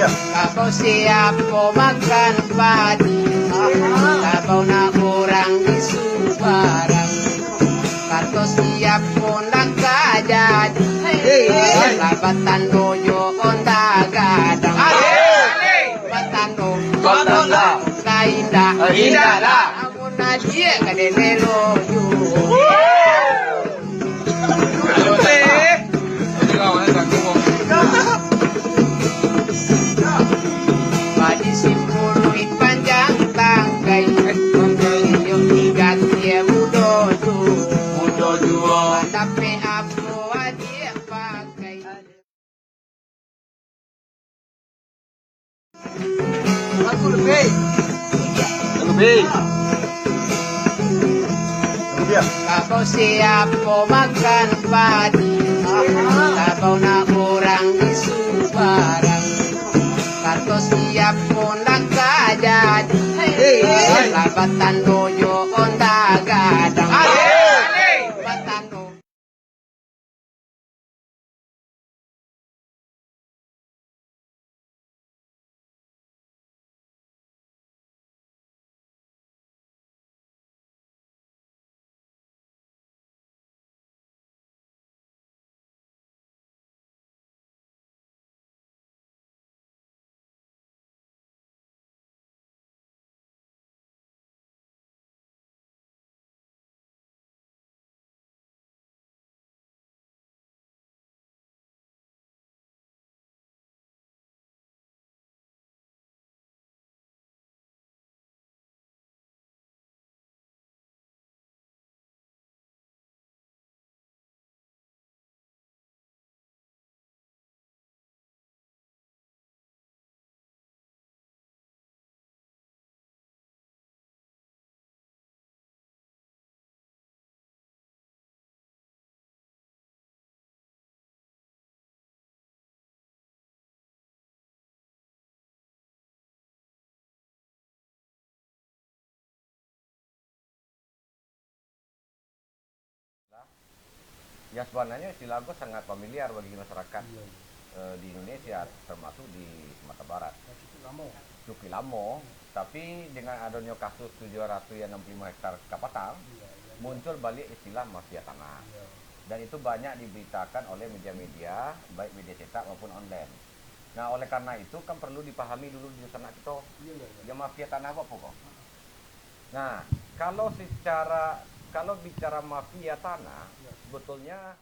Kau siap kau makan padi, kau nak kurang isu barang. Kau siap kau nak jadi, labatan dojo onda gadang. Batano, kainda, aku nadia kadenelo yo. Padi simpului panjang tangkai, yung igat dia mudo juo, tapi aku dia pakai. Aku lebih. Kau siap kau makan padi, kau nak kurang isu barang. Kau siap kau nak jadi, labatan dojo onda gadang. Labatan dojo. Ya sebenarnya istilah lagu sangat familiar bagi masyarakat di Indonesia, termasuk di Sumatera Barat. Cukup lama, tapi dengan adanya kasus 765 hektar kapal, muncul balik istilah mafia tanah. Dan itu banyak diberitakan oleh media-media, baik media cetak maupun online. Nah, oleh karena itu kan perlu dipahami dulu di sana kita, ya mafia tanah apa pokok. Nah, kalau bicara mafia tanah, sebetulnya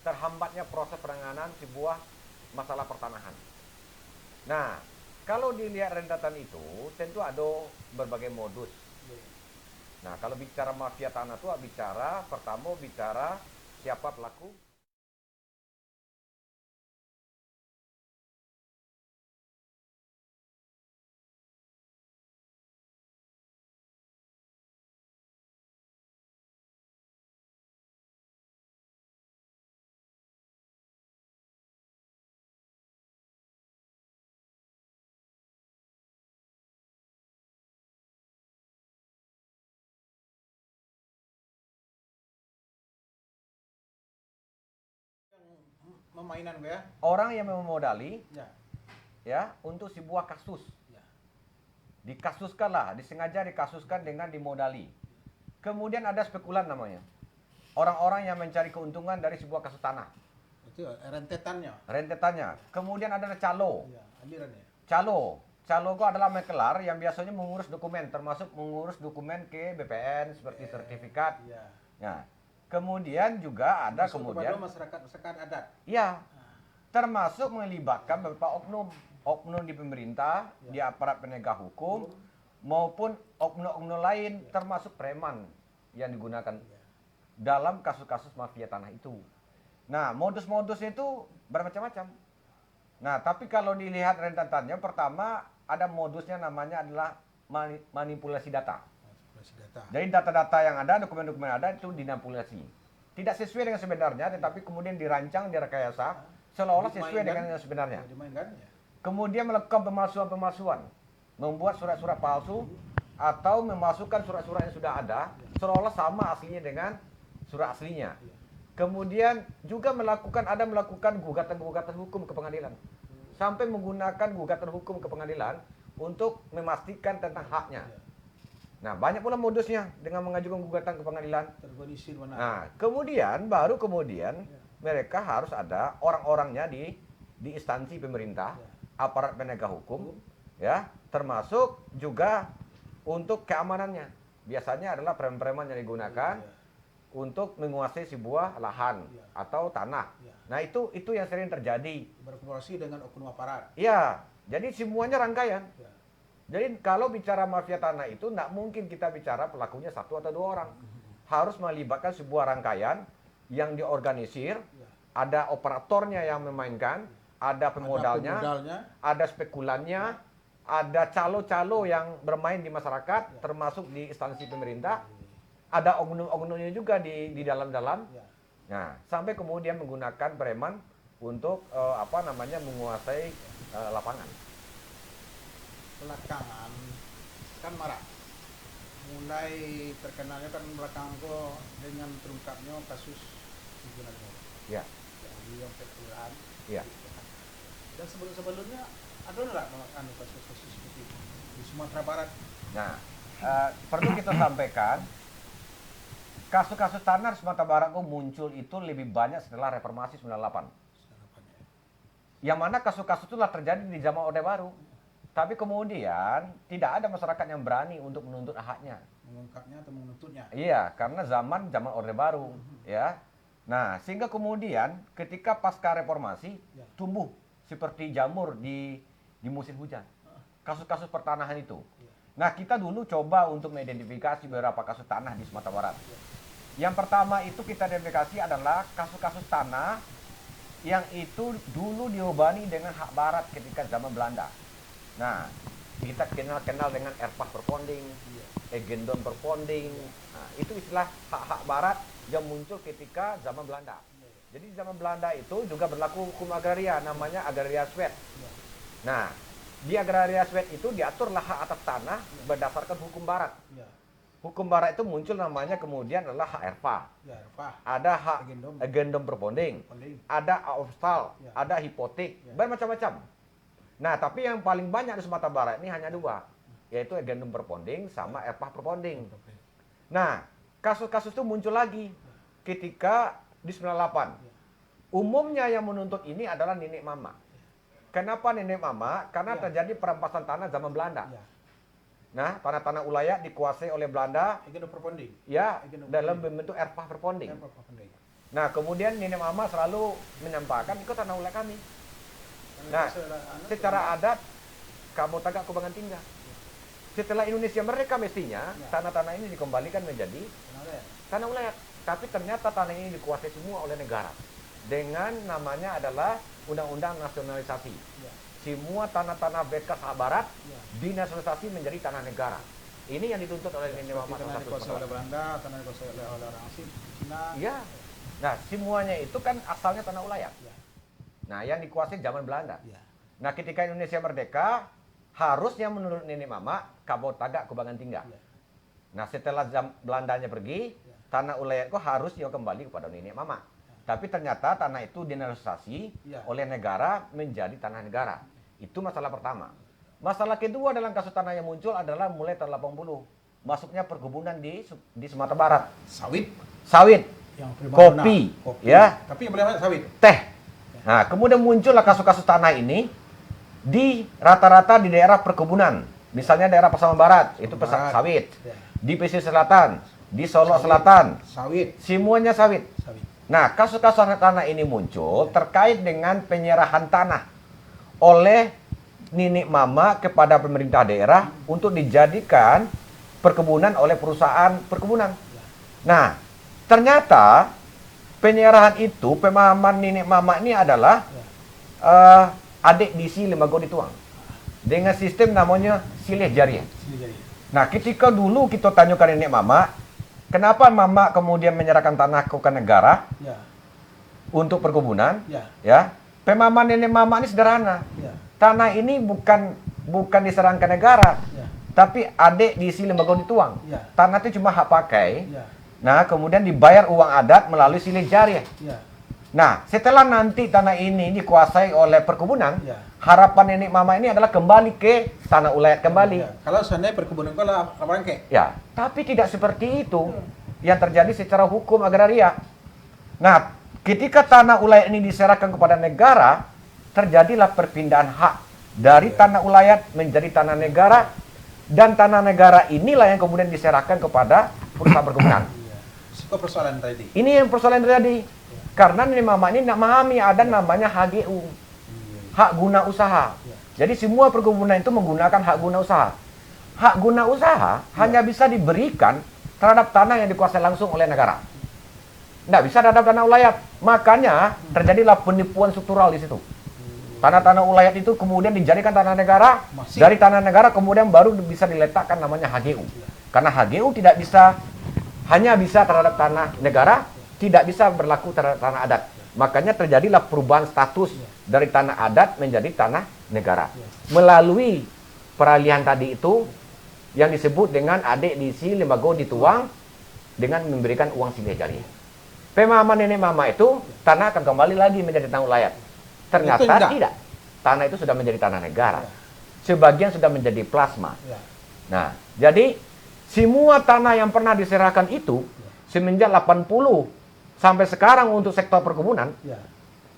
terhambatnya proses penanganan sebuah masalah pertanahan. Nah, kalau dilihat rentetan itu, tentu ada berbagai modus. Nah, kalau bicara mafia tanah itu pertama bicara siapa pelaku. Memainan gue Orang yang memodali ya. ya untuk sebuah kasus. Ya. Dikasuskan lah, disengaja dikasuskan dengan dimodali. Kemudian ada spekulan namanya. Orang-orang yang mencari keuntungan dari sebuah kasus tanah. Itu rentetannya. Rentetannya. Kemudian ada calo. Iya, alirannya. Calo. Calo itu adalah makelar yang biasanya mengurus dokumen, termasuk mengurus dokumen ke BPN seperti sertifikat. Iya. Nah, kemudian juga ada Masuk kemudian kepada masyarakat adat. ya, termasuk melibatkan beberapa oknum di pemerintah, di aparat penegak hukum, maupun oknum-oknum lain, termasuk preman yang digunakan dalam kasus-kasus mafia tanah itu. Nah, modus-modusnya itu bermacam-macam. Nah, tapi kalau dilihat rentetannya, pertama ada modusnya namanya adalah manipulasi data. Manipulasi data. Jadi data-data yang ada, dokumen-dokumen ada itu dinapulasi. Tidak sesuai dengan sebenarnya, tetapi kemudian dirancang, direkayasa, seolah-olah sesuai dengan yang sebenarnya. Dimainkan ya. Kemudian melakukan pemalsuan-pemalsuan, membuat surat-surat palsu, atau memasukkan surat-surat yang sudah ada, seolah-olah sama aslinya dengan surat aslinya. Kemudian juga melakukan gugatan-gugatan hukum ke pengadilan. Sampai menggunakan gugatan hukum ke pengadilan untuk memastikan tentang haknya. Nah, banyak pula modusnya dengan mengajukan gugatan ke pengadilan. Terorganisir mana? Nah, kemudian mereka harus ada orang-orangnya di instansi pemerintah, aparat penegak hukum, ya, termasuk juga untuk keamanannya. Biasanya adalah preman-preman yang digunakan untuk menguasai sebuah lahan atau tanah. Nah, itu yang sering terjadi. Berkolaborasi dengan oknum aparat. Iya, jadi semuanya rangkaian. Jadi kalau bicara mafia tanah itu tidak mungkin kita bicara pelakunya satu atau dua orang. Harus melibatkan sebuah rangkaian yang diorganisir, ada operatornya yang memainkan, ada pemodalnya, ada spekulannya, ada calo-calo yang bermain di masyarakat, termasuk di instansi pemerintah, ada oknum-oknumnya juga di dalam-dalam. Nah, sampai kemudian menggunakan preman untuk menguasai lapangan. Belakangan kan marah. Mulai terkenalnya kan belakangan kok dengan terungkapnya kasus hubungan orang. Ya. Yang pekulan. Ya. Dan sebelum-sebelumnya ada nggak kasus-kasus seperti itu di Sumatera Barat? Nah, perlu kita sampaikan, kasus-kasus tanah di Sumatera Barat itu muncul itu lebih banyak setelah reformasi 98. Yang mana kasus-kasus itulah terjadi di zaman Orde Baru. Tapi kemudian tidak ada masyarakat yang berani untuk menuntut haknya. Mengungkapnya atau menuntutnya? Iya, karena zaman Orde Baru, ya. Nah, sehingga kemudian ketika pasca reformasi tumbuh seperti jamur di musim hujan. Kasus-kasus pertanahan itu. Nah, kita dulu coba untuk mengidentifikasi beberapa kasus tanah di Sumatera Barat. Yang pertama itu kita identifikasi adalah kasus-kasus tanah yang itu dulu diobani dengan hak barat ketika zaman Belanda. Nah, kita kenal dengan erpah perponding, egendon perponding. Nah, itu istilah hak-hak barat yang muncul ketika zaman Belanda. Jadi di zaman Belanda itu juga berlaku hukum agraria, namanya agraria Swet. Nah, di agraria Swet itu diaturlah hak atas tanah berdasarkan hukum barat. Hukum barat itu muncul namanya kemudian adalah hak erpah. Ada hak egendom perponding, ada aufstal, ada hipotek, bermacam-macam. Nah, tapi yang paling banyak di Sumatera Barat ini hanya dua, yaitu egendom perponding sama erpah perponding. Nah, kasus-kasus itu muncul lagi ketika di 98. Umumnya yang menuntut ini adalah nenek mama. Kenapa nenek mama? Karena terjadi perampasan tanah zaman Belanda. Nah, tanah-tanah ulayat dikuasai oleh Belanda. Egendom perponding. Ya, dalam bentuk erpah perponding. Nah, kemudian nenek mama selalu menyampaikan, itu tanah ulayat kami. Nah, secara adat, kamu tagak kubangan tinggal. Setelah Indonesia merdeka mestinya, tanah-tanah ini dikembalikan menjadi tanah ulayat. Tapi ternyata tanah ini dikuasai semua oleh negara. Dengan namanya adalah Undang-Undang Nasionalisasi. Semua tanah-tanah bekas hak barat dinasionalisasi menjadi tanah negara. Ini yang dituntut oleh nenek mama. Tanah dikuasai oleh Belanda, tanah dikuasai oleh orang asing, Cina. Iya. Nah, semuanya itu kan asalnya tanah ulayat. Nah, yang dikuasai zaman Belanda. Nah, ketika Indonesia merdeka, harusnya menurut nenek mama, kabau tagak kubangan tinggal. Nah, setelah Belandanya pergi, tanah ulayat kok harus kembali kepada nenek mama. Tapi ternyata tanah itu dinasionalisasi oleh negara menjadi tanah negara. Itu masalah pertama. Masalah kedua dalam kasus tanah yang muncul adalah mulai tahun 80. Masuknya perkebunan di Sumatera Barat. Sawit, Yang kopi, ya, Tapi yang boleh sawit. teh. Nah, kemudian muncullah kasus-kasus tanah ini di rata-rata di daerah perkebunan. Misalnya daerah Pasaman Barat, itu sawit. Ya. Di pesisir selatan, di Solo Selatan, Sawit. semuanya sawit. Sawit. Nah, kasus-kasus tanah ini muncul terkait dengan penyerahan tanah oleh nenek mama kepada pemerintah daerah untuk dijadikan perkebunan oleh perusahaan perkebunan. Nah, ternyata penyerahan itu pemahaman nenek mama ini adalah adik diisi lembaga dituang dengan sistem namanya silih jariah. Nah, ketika dulu kita tanyakan nenek mama, kenapa mama kemudian menyerahkan tanah ke negara Ya. untuk perkebunan? Ya. Ya, pemahaman nenek mama ini sederhana. Ya. Tanah ini bukan diserahkan ke negara, Ya. tapi adik diisi lembaga dituang. Ya. Tanah itu cuma hak pakai. Ya. Nah, kemudian dibayar uang adat melalui silih jariah. Ya. Nah, setelah nanti tanah ini dikuasai oleh perkebunan, Ya. harapan nenek mama ini adalah kembali ke tanah ulayat kembali. Ya. Kalau seandainya perkebunan kalau laporan ke. Ya, tapi tidak seperti itu yang terjadi secara hukum agraria. Nah, ketika tanah ulayat ini diserahkan kepada negara, terjadilah perpindahan hak dari tanah ulayat menjadi tanah negara, dan tanah negara inilah yang kemudian diserahkan kepada perusahaan perkebunan. Iya. Siko persoalan tadi. Ini yang persoalan terjadi. Karena nenek mama ini tidak memahami ada namanya HGU, hak guna usaha. Jadi semua perkebunan itu menggunakan hak guna usaha. Hak guna usaha hanya bisa diberikan terhadap tanah yang dikuasai langsung oleh negara. Tidak bisa terhadap tanah ulayat. Makanya terjadilah penipuan struktural di situ. Tanah-tanah ulayat itu kemudian dijadikan tanah negara. Dari tanah negara kemudian baru bisa diletakkan namanya HGU. Karena HGU tidak bisa, hanya bisa terhadap tanah negara, tidak bisa berlaku terhadap tanah adat. Makanya terjadilah perubahan status dari tanah adat menjadi tanah negara. Melalui peralihan tadi itu yang disebut dengan adik diisi lembaga dituang dengan memberikan uang silih jariah. Pemahaman nenek mama itu tanah akan kembali lagi menjadi tanah ulayat. Ternyata tidak. Tanah itu sudah menjadi tanah negara. Sebagian sudah menjadi plasma. Nah, jadi semua tanah yang pernah diserahkan itu semenjak 80 sampai sekarang untuk sektor perkebunan,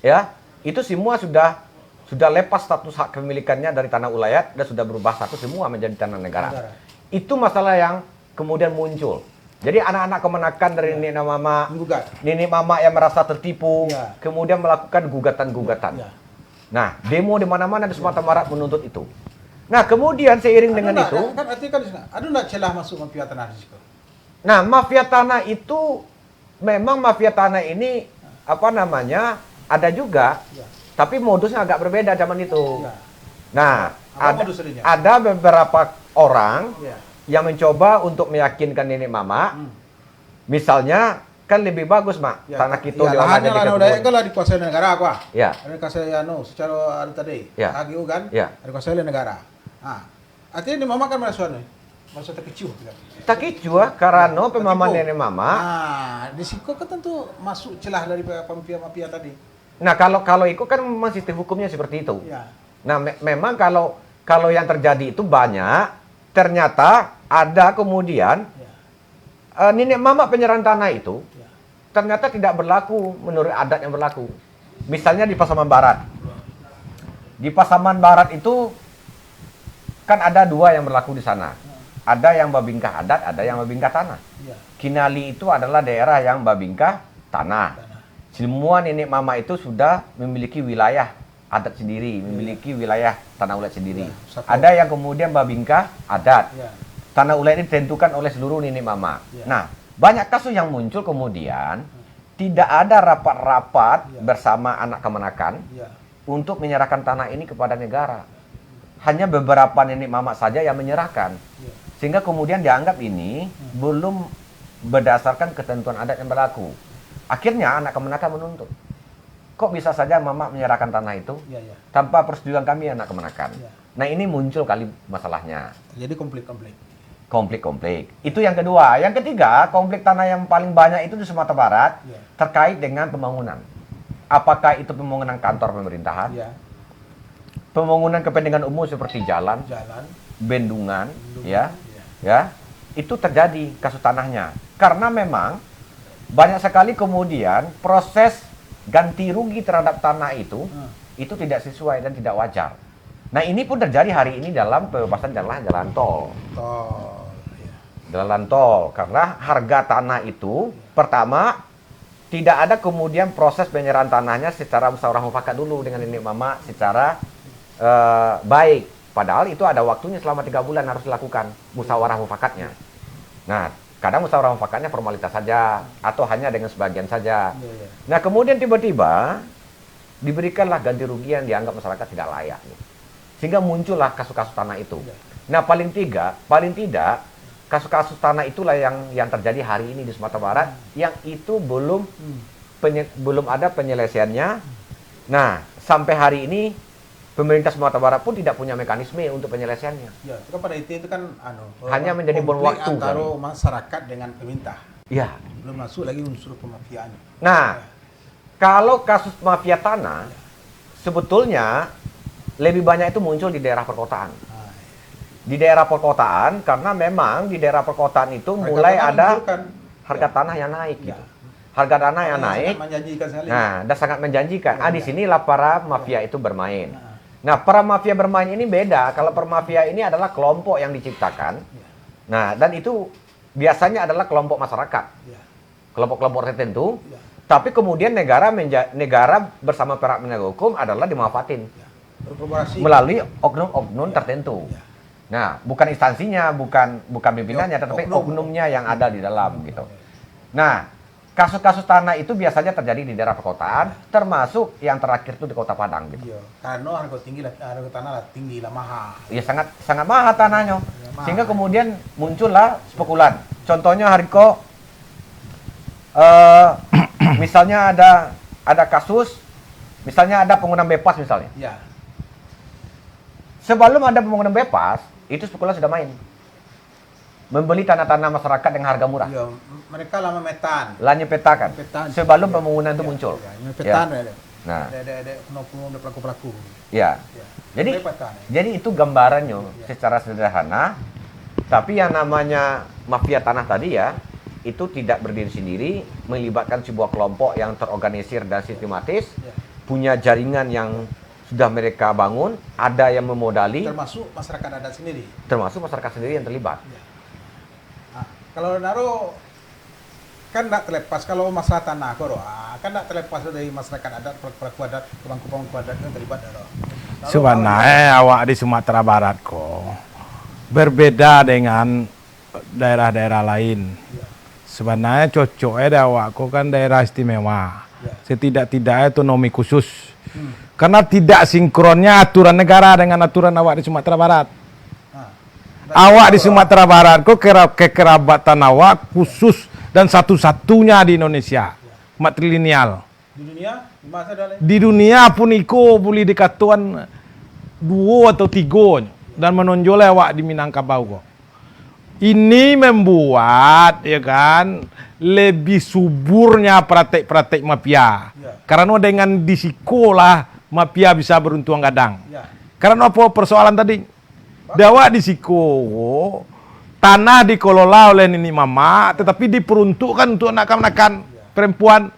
ya, itu semua sudah lepas status hak kepemilikannya dari tanah ulayat dan sudah berubah status semua menjadi tanah negara. Itu masalah yang kemudian muncul. Jadi anak-anak kemenakan dari nenek mama yang merasa tertipu, kemudian melakukan gugatan-gugatan. Nah, demo di mana-mana di Sumatera Barat menuntut itu. Nah, kemudian seiring dengan itu, kan artinya kan ada nggak celah masuk mafia tanah di situ? Nah, mafia tanah itu memang mafia tanah ini apa namanya ada juga, tapi modusnya agak berbeda zaman itu. Nah, ada beberapa orang yang mencoba untuk meyakinkan nenek mama, misalnya kan lebih bagus mak tanah kita lahannya udah kalau dikuasai negara apa? Ya. Ada dikuasai secara ada tadi HGU kan? Ada dikuasai oleh negara. Nah, artinya di mama kan merasa terkecuh. Terkecuh karena pemahaman nenek mama. Nah, di situ kan tentu masuk celah dari mafia tadi. Nah, kalau itu kan memang sistem hukumnya seperti itu. Nah, memang kalau yang terjadi itu banyak, ternyata ada kemudian nenek mama penyerahan tanah itu ternyata tidak berlaku menurut adat yang berlaku. Misalnya di Pasaman Barat. Di Pasaman Barat itu kan ada dua yang berlaku di sana. Ada yang babingkah adat, ada yang babingkah tanah. Kinali itu adalah daerah yang babingkah tanah. Semua nenek mama itu sudah memiliki wilayah adat sendiri, memiliki wilayah tanah ulayat sendiri. Ada yang kemudian babingkah adat. Tanah ulayat ini ditentukan oleh seluruh nenek mama. Nah, banyak kasus yang muncul kemudian tidak ada rapat-rapat bersama anak kemenakan untuk menyerahkan tanah ini kepada negara. Hanya beberapa nenek mama saja yang menyerahkan. Sehingga kemudian dianggap ini belum berdasarkan ketentuan adat yang berlaku. Akhirnya anak kemenakan menuntut. Kok bisa saja mama menyerahkan tanah itu tanpa persetujuan kami anak kemenakan? Nah, ini muncul kali masalahnya. Jadi konflik-konflik. Konflik-konflik. Itu yang kedua. Yang ketiga, konflik tanah yang paling banyak itu di Sumatera Barat terkait dengan pembangunan. Apakah itu pembangunan kantor pemerintahan? pembangunan kepentingan umum seperti jalan, bendungan, ya, itu terjadi kasus tanahnya. Karena memang banyak sekali kemudian proses ganti rugi terhadap tanah itu tidak sesuai dan tidak wajar. Nah, ini pun terjadi hari ini dalam pembebasan jalan tol. Jalan tol, karena harga tanah itu pertama tidak ada kemudian proses penyerahan tanahnya secara musyawarah mufakat dulu dengan nenek mama secara baik. Padahal itu ada waktunya selama 3 bulan harus dilakukan musyawarah mufakatnya. Nah, kadang musyawarah mufakatnya formalitas saja atau hanya dengan sebagian saja. Nah, kemudian tiba-tiba diberikanlah ganti rugi yang dianggap masyarakat tidak layak. Sehingga muncullah kasus-kasus tanah itu. Nah, paling tidak kasus-kasus tanah itulah yang terjadi hari ini di Sumatera Barat yang itu belum ada penyelesaiannya. Nah, sampai hari ini pemerintah Sumatera Barat pun tidak punya mekanisme untuk penyelesaiannya. Ya, itu kan pada itu kan hanya menjadi bom waktu antara masyarakat dengan pemerintah. Iya. Belum masuk lagi unsur kemafiaan. Nah, kalau kasus mafia tanah sebetulnya lebih banyak itu muncul di daerah perkotaan. Di daerah perkotaan karena memang di daerah perkotaan itu mulai ada harga tanah yang naik gitu. Harga tanah yang naik. Nah, dan sangat menjanjikan. Di sinilah para mafia itu bermain. Nah, para mafia bermain ini beda. Kalau para mafia ini adalah kelompok yang diciptakan. Nah, dan itu biasanya adalah kelompok masyarakat. Kelompok-kelompok tertentu. Tapi kemudian negara bersama pihak penegak hukum adalah dimanfaatin melalui oknum-oknum tertentu. Nah, bukan instansinya, bukan pimpinannya, tetapi oknumnya yang ada di dalam gitu. Nah, kasus-kasus tanah itu biasanya terjadi di daerah perkotaan, termasuk yang terakhir itu di Kota Padang gitu. Karena harga tanah tinggi lah mahal. Ya sangat mahal tanahnya. Sehingga kemudian muncullah spekulan. Contohnya Hariko, misalnya ada kasus, misalnya ada penggunaan bebas misalnya. Sebelum ada pembangunan bebas, itu spekulan sudah main. Membeli tanah-tanah masyarakat dengan harga murah. Mereka lama metan. Petakan. Sebelum pembangunan itu muncul. Nah, ada pelaku-pelaku. Jadi itu gambarannya secara sederhana. Tapi yang namanya mafia tanah tadi ya, itu tidak berdiri sendiri, melibatkan sebuah kelompok yang terorganisir dan sistematis, punya jaringan yang sudah mereka bangun, ada yang memodali. Termasuk masyarakat adat sendiri. Termasuk masyarakat sendiri yang terlibat. Kalau Naro kan tidak terlepas kalau masalah tanah kan tidak terlepas dari masyarakat adat, pelaku adat, pemangku adat yang terlibat. Sebenarnya awak di Sumatera Barat kok berbeda dengan daerah-daerah lain. Sebenarnya cocoknya awak kok kan daerah istimewa. Setidak-tidaknya otonomi khusus. Karena tidak sinkronnya aturan negara dengan aturan awak di Sumatera Barat. Awak di Sumatera Barat kok kekerabatan awak khusus dan satu-satunya di Indonesia. Matrilineal. Di dunia pun iko boleh dikatakan 2 atau 3 dan menonjol awak di Minangkabau kok. Ini membuat ya kan lebih suburnya praktek-praktek mafia. Karena dengan disikolah mafia bisa beruntung gadang. Karena apa persoalan tadi? Dawa disiko tanah dikelola oleh nenek mama, tetapi diperuntukkan untuk anak-anak perempuan.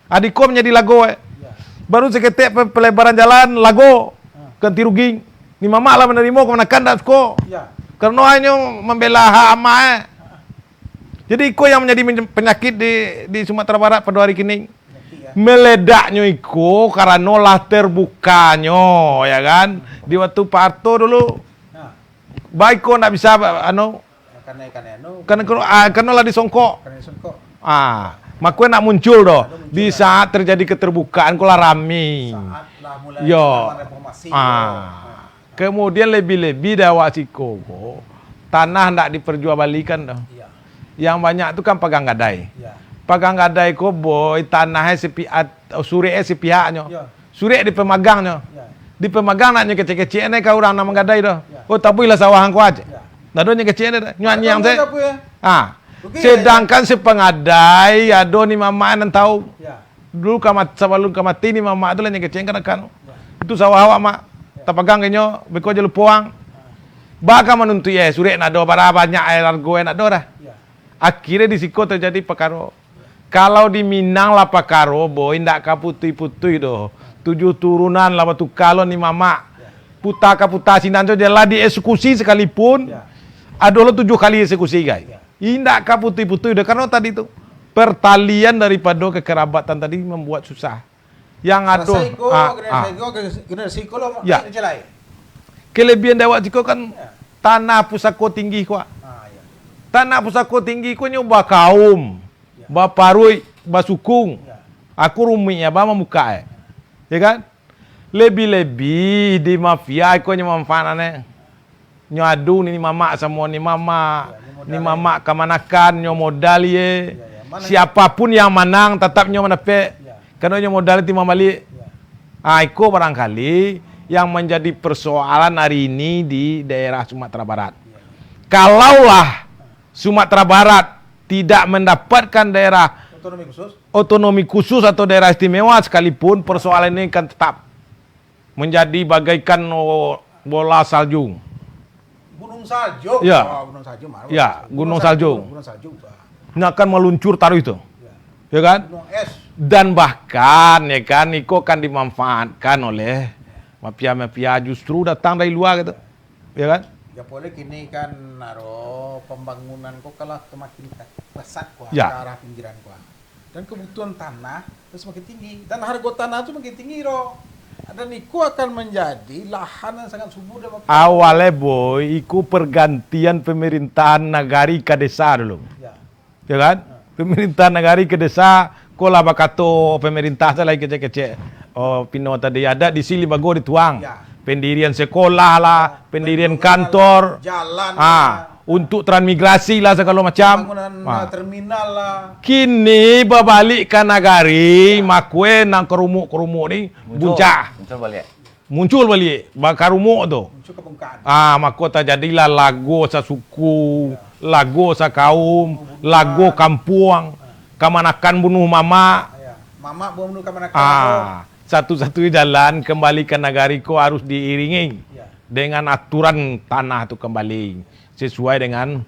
Adikku menjadi lago. Baru seketik pelebaran jalan lago ganti rugi. Ni mama lah menerima kemenakan dan sko. Karena hanya membela hak ama. Jadi iko yang menjadi penyakit di Sumatera Barat pada hari kini. Meledaknya iko karena lah terbukanya ya kan di waktu Pak Harto dulu. Baik kok ndak bisa karena lah disongkok. Makanya nak muncul doh di saat terjadi keterbukaan kok lah rame. Kemudian lebih-lebih dawa siko tanah ndak diperjualbelikan doh. Yang banyak itu kan pegang gadai. Pegang gadai kok boy tanahnya sepihaknya. Suri di pemagangnya. Di pemagang naknya kecil-kecil ini kau orang nama gadai doh. Oh tapi lah sawahan ku aja. Nadonya kecil ini nyanyi yang saya. Sedangkan sepengadai ado ni mama nan tahu. Dulu sebelum mati ni mama itu lah yang kecil kan itu sawah awak mak. tapagang kenyo beko je lupuang. Baka menuntut ya surek nado para banyak air largo nado dah. Ya. Akhirnya di siko terjadi perkara. Kalau di Minang lah perkara boy ndak kaputui-putui doh. 7 turunan lah batu kalon ni mama. Puta sinan tu dia lah dieksekusi sekalipun. Ya. Adalah 7 kali eksekusi guys. Ya. Indak kaputui-putui dah karena tadi tu pertalian daripada kekerabatan tadi membuat susah. Yang ada Ya. Kelebihan dawat jiko kan tanah pusako tinggi kuat. Ya. Tanah pusako tinggi ku nyoba kaum. Ba parui, ba sukung. Ya. Aku rumitnya ba muka ya kan? Lebih-lebih di mafia aku manfaatnya. Nyo adu ni mama sama ni mama. Ni mama kemanakan nyo modal ye. Siapapun yang menang tetap nyo mendapat. Karena nyo modal ti mamali. Iko barangkali yang menjadi persoalan hari ini di daerah Sumatera Barat. Kalaulah Sumatera Barat tidak mendapatkan daerah otonomi khusus atau daerah istimewa sekalipun, persoalan ini kan tetap menjadi bagaikan bola salju. Gunung salju. Ya. Gunung salju. Ya, gunung salju. Gunung salju. Ini akan meluncur taruh itu. Ya kan? Gunung es. Dan bahkan ya kan Iko kan dimanfaatkan oleh mafia-mafia justru datang dari luar gitu. Ya kan? Ya boleh kini kan naro pembangunan kok kalah semakin pesat kuah Ya. ke arah pinggiran kuah. Dan kebutuhan tanah itu semakin tinggi dan harga tanah itu semakin tinggi dan itu akan menjadi lahan yang sangat subur dan Awalnya boy, Iku pergantian pemerintahan nagari ke desa dulu. Ya kan? Pemerintahan nagari ke desa, kola bakato pemerintah saya lagi kecek-kecek. Oh, pino tadi ada di sini bago dituang. Ya. Pendirian sekolah lah, pendirian kantor, jalan untuk transmigrasi lah segala macam. pembangunan terminal lah. Kini berbalik ke nagari, makwe nang kerumuk-kerumuk ni buncah. Muncul balik, bakar rumuk tu. Muncul kebongkahan. Maka terjadilah lagu sasuku, lagu sakaum, lagu kampung, kemanakan bunuh mama. Ya. Mama buang dulu kemana Satu-satunya jalan kembali ke nagariku harus diiringi Ya. dengan aturan tanah itu kembali sesuai dengan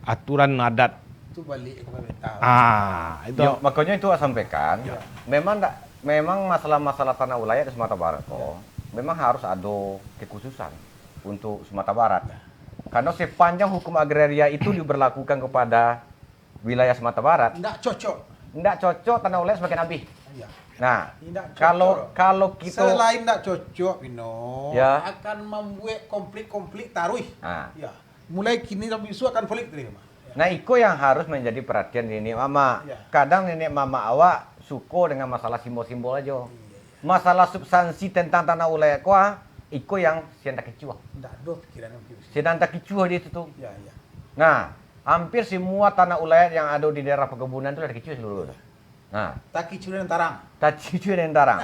aturan adat. Itu balik ke pemerintah. Itu. Ya, makanya itu saya sampaikan, memang masalah-masalah tanah wilayah di Sumatera Barat memang harus ada kekhususan untuk Sumatera Barat. Karena sepanjang hukum agraria itu diberlakukan kepada wilayah Sumatera Barat, Tidak cocok. tidak cocok tanah wilayah semakin habis. Ya. Nah, Tidak kalau kita selain tidak cocok, Pino, Ya. akan membuat konflik-konflik taruh. Nah. Ya. Mulai kini sampai isu akan konflik terima. Nah, itu yang harus menjadi perhatian nenek mama. Ya. Kadang nenek mama awak suka dengan masalah simbol-simbol aja. Masalah substansi tentang tanah wilayah kuah, itu yang siang tak kicuah. Tidak ada pikiran yang begitu. Siang tak kicuah dia itu. Ya, ya. Nah, hampir semua tanah wilayah yang ada di daerah perkebunan itu ada kicuah seluruh. Nah, Tak kicu dan tarang. tak kicuah dan tarang.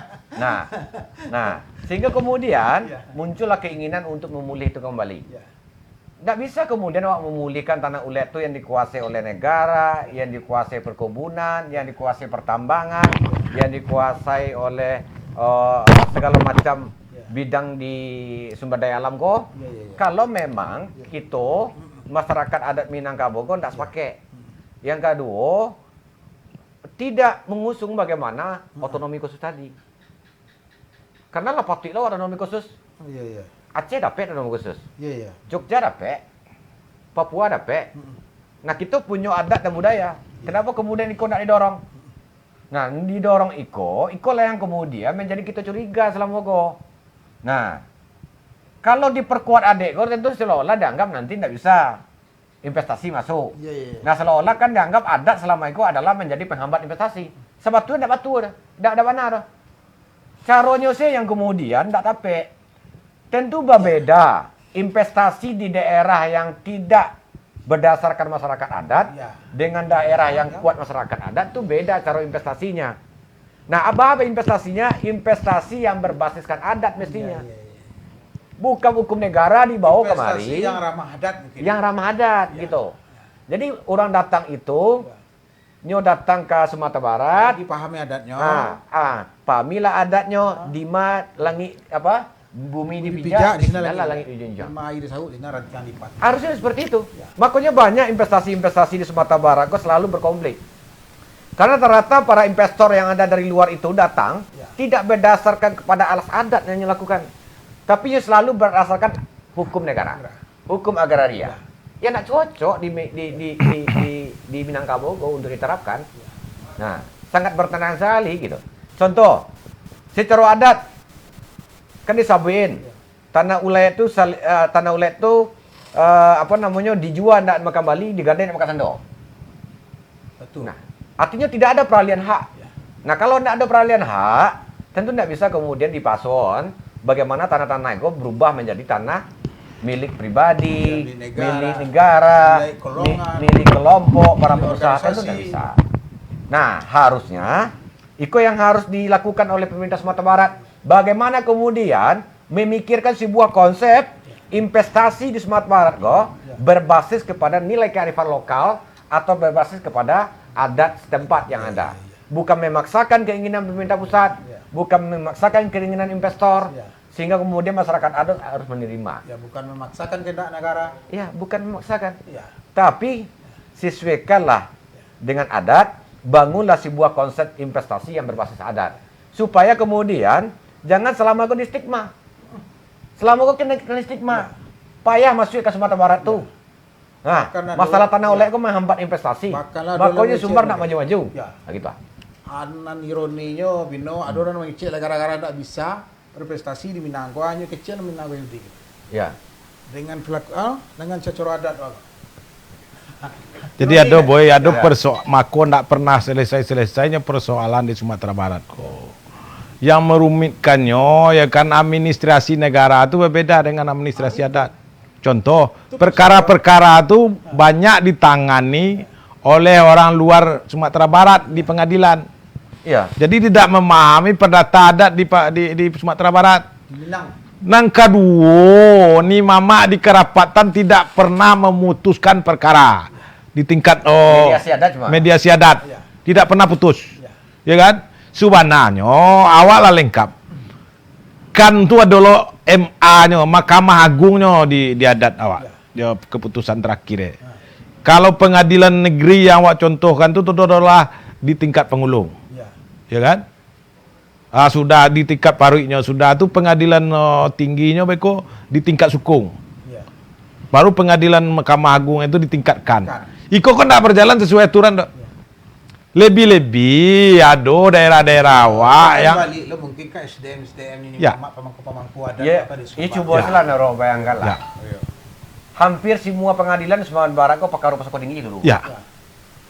Nah, sehingga kemudian Ya. muncullah keinginan untuk memulih itu kembali. Ya. Tidak bisa kemudian awak memulihkan tanah ulet itu yang dikuasai oleh negara, yang dikuasai perkebunan, yang dikuasai pertambangan, yang dikuasai oleh segala macam bidang di sumber daya alam kok. Ya. Kalau memang kita masyarakat adat Minangkabau tidak sepakai. Yang kedua, tidak mengusung bagaimana otonomi khusus tadi. Karena lah patut lah otonomi khusus. Iya, iya. Aceh dapat otonomi khusus. Iya, iya. Jogja dapat, Papua dapat. Nah, kita punya adat dan budaya. Kenapa kemudian Iko tidak didorong? Nah, didorong Iko lah yang kemudian menjadi kita curiga selama Iko. Nah, kalau diperkuat adik Iko, tentu seolah-olah dianggap nanti tidak bisa investasi masuk. Iya, iya. Nah, seolah-olah kan dianggap adat selama Iko adalah menjadi penghambat investasi. Sebetulnya tidak betul, tidak ada benar. Caranya sih yang kemudian tidak dapat. Tentu berbeda investasi di daerah yang tidak berdasarkan masyarakat adat dengan daerah yang kuat masyarakat adat itu beda cara investasinya. Nah, apa investasinya? Investasi yang berbasiskan adat mestinya. Bukan hukum negara dibawa kemari. Investasi yang ramah adat mungkin. Yang ramah adat gitu. Jadi orang datang itu nyo datang ke Sumatera Barat, dipahami adatnya. pahamilah adatnya, dima langi apa? bumi Dipijak dipijak, di sini disinilah lagi. langit dijunjung. Sama air sahut di sana rantian lipat. Harusnya seperti itu. Ya. Makanya banyak investasi-investasi di Sumatera Barat kok selalu berkonflik. Karena ternyata para investor yang ada dari luar itu datang Ya. tidak berdasarkan kepada alas adat yang dilakukan, tapi selalu berdasarkan hukum negara, hukum agraria. Ya nggak cocok di Minangkabau untuk diterapkan. Nah, sangat bertentangan sekali gitu. Contoh, secara adat kan disabuin tanah ulet itu apa namanya dijual ndak kembali digadai makan sandok. Betul. Nah, artinya tidak ada peralihan hak. Nah, kalau tidak ada peralihan hak, tentu tidak bisa kemudian dipason bagaimana tanah-tanah itu berubah menjadi tanah milik pribadi, Ya, milik negara, milik negara, milik golongan, milik kelompok, para milik pengusaha, tentu organisasi. tidak bisa. Nah, harusnya itu yang harus dilakukan oleh pemerintah Sumatera Barat. Bagaimana kemudian memikirkan sebuah konsep investasi di Sumatera Barat berbasis kepada nilai kearifan lokal atau berbasis kepada adat setempat yang ada. Bukan memaksakan keinginan pemerintah pusat, bukan memaksakan keinginan investor, sehingga kemudian masyarakat adat harus menerima. Ya, bukan memaksakan kehendak negara. Ya, bukan memaksakan. Ya. Tapi sesuaikanlah dengan adat, bangunlah sebuah konsep investasi yang berbasis adat. Supaya kemudian jangan selama kau di stigma. Selama kau kena stigma, payah masuk ke Sumatera Barat tuh. Nah, Karena masalah dulu- tanah oleh kau menghambat investasi. Makanya Makanya dulu Sumbar Mesir nak maju-maju. Ya. Nah, gitu. Anan ironinya bino ada orang mengecil gara-gara tidak bisa berprestasi di Minangkabau hanya kecil Minangkabau itu. Ya. Dengan dengan secara adat. Jadi ada boy, ada Ya. mako ndak pernah selesainya persoalan di Sumatera Barat kok. Yang merumitkannya ya kan administrasi negara itu berbeda dengan administrasi adat. Contoh, perkara-perkara itu banyak ditangani oleh orang luar Sumatera Barat di pengadilan. Iya. Jadi tidak memahami perdata adat di Sumatera Barat. Minang. Nang kedua, ni mama di kerapatan tidak pernah memutuskan perkara di tingkat Mediasi adat cuma. mediasi adat. Ya. Tidak pernah putus. Ya. Ya kan? Sebenarnya awalnya lengkap. Kan itu adalah MA-nya, Mahkamah Agungnya di adat awak. Ya, keputusan terakhir. Kalau pengadilan negeri yang awak contohkan itu adalah di tingkat pengulung. Ya. Ya kan? Sudah di tingkat paruiknya, sudah itu pengadilan tingginya beko di tingkat sukung. Ya. Baru pengadilan Mahkamah Agung itu ditingkatkan. Kan. Iko kan tidak berjalan sesuai aturan, dok. Lebih-lebih ada daerah-daerah awak yang balik lo mungkin kan SDM ini Ya. pemangku adat Ya, apa di ini Sumbar. coba lah naro bayangkan lah. Ya. Iya. Hampir semua pengadilan di Sumatera Barat kok pakar pasako tinggi dulu. ya,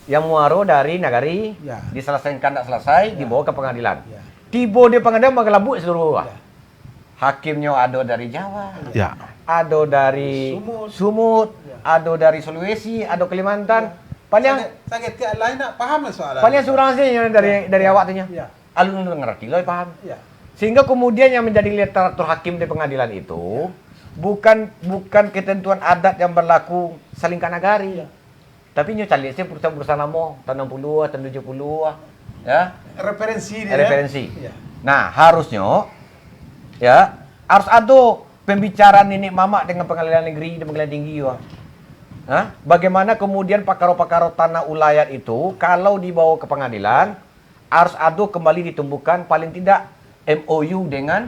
Yang muaro dari nagari, Ya. diselesaikan tak selesai, dibawa ke pengadilan. Ya. Tiba di pengadilan mengelabut seluruh. Ya. Hakimnya ada dari Jawa, ya. ada dari Sumut, ada dari Sulawesi, ada Kalimantan. Paling Saya tiap lain tak paham lah soalan. paling surang sih yang dari awak tuh Ya. alun ngerti lo paham. Ya. Sehingga kemudian yang menjadi literatur hakim di pengadilan itu bukan ketentuan adat yang berlaku salingkan nagari. Tapi nyo cari sih perusahaan lama tahun 60 tahun 70 ya. Referensi dia. Referensi. Ya. Nah, harusnya ya harus ada pembicaraan nenek mama dengan pengadilan negeri dan pengadilan tinggi ya. Hah? Bagaimana kemudian pakar-pakar tanah ulayat itu kalau dibawa ke pengadilan harus ada kembali ditumbuhkan paling tidak MOU dengan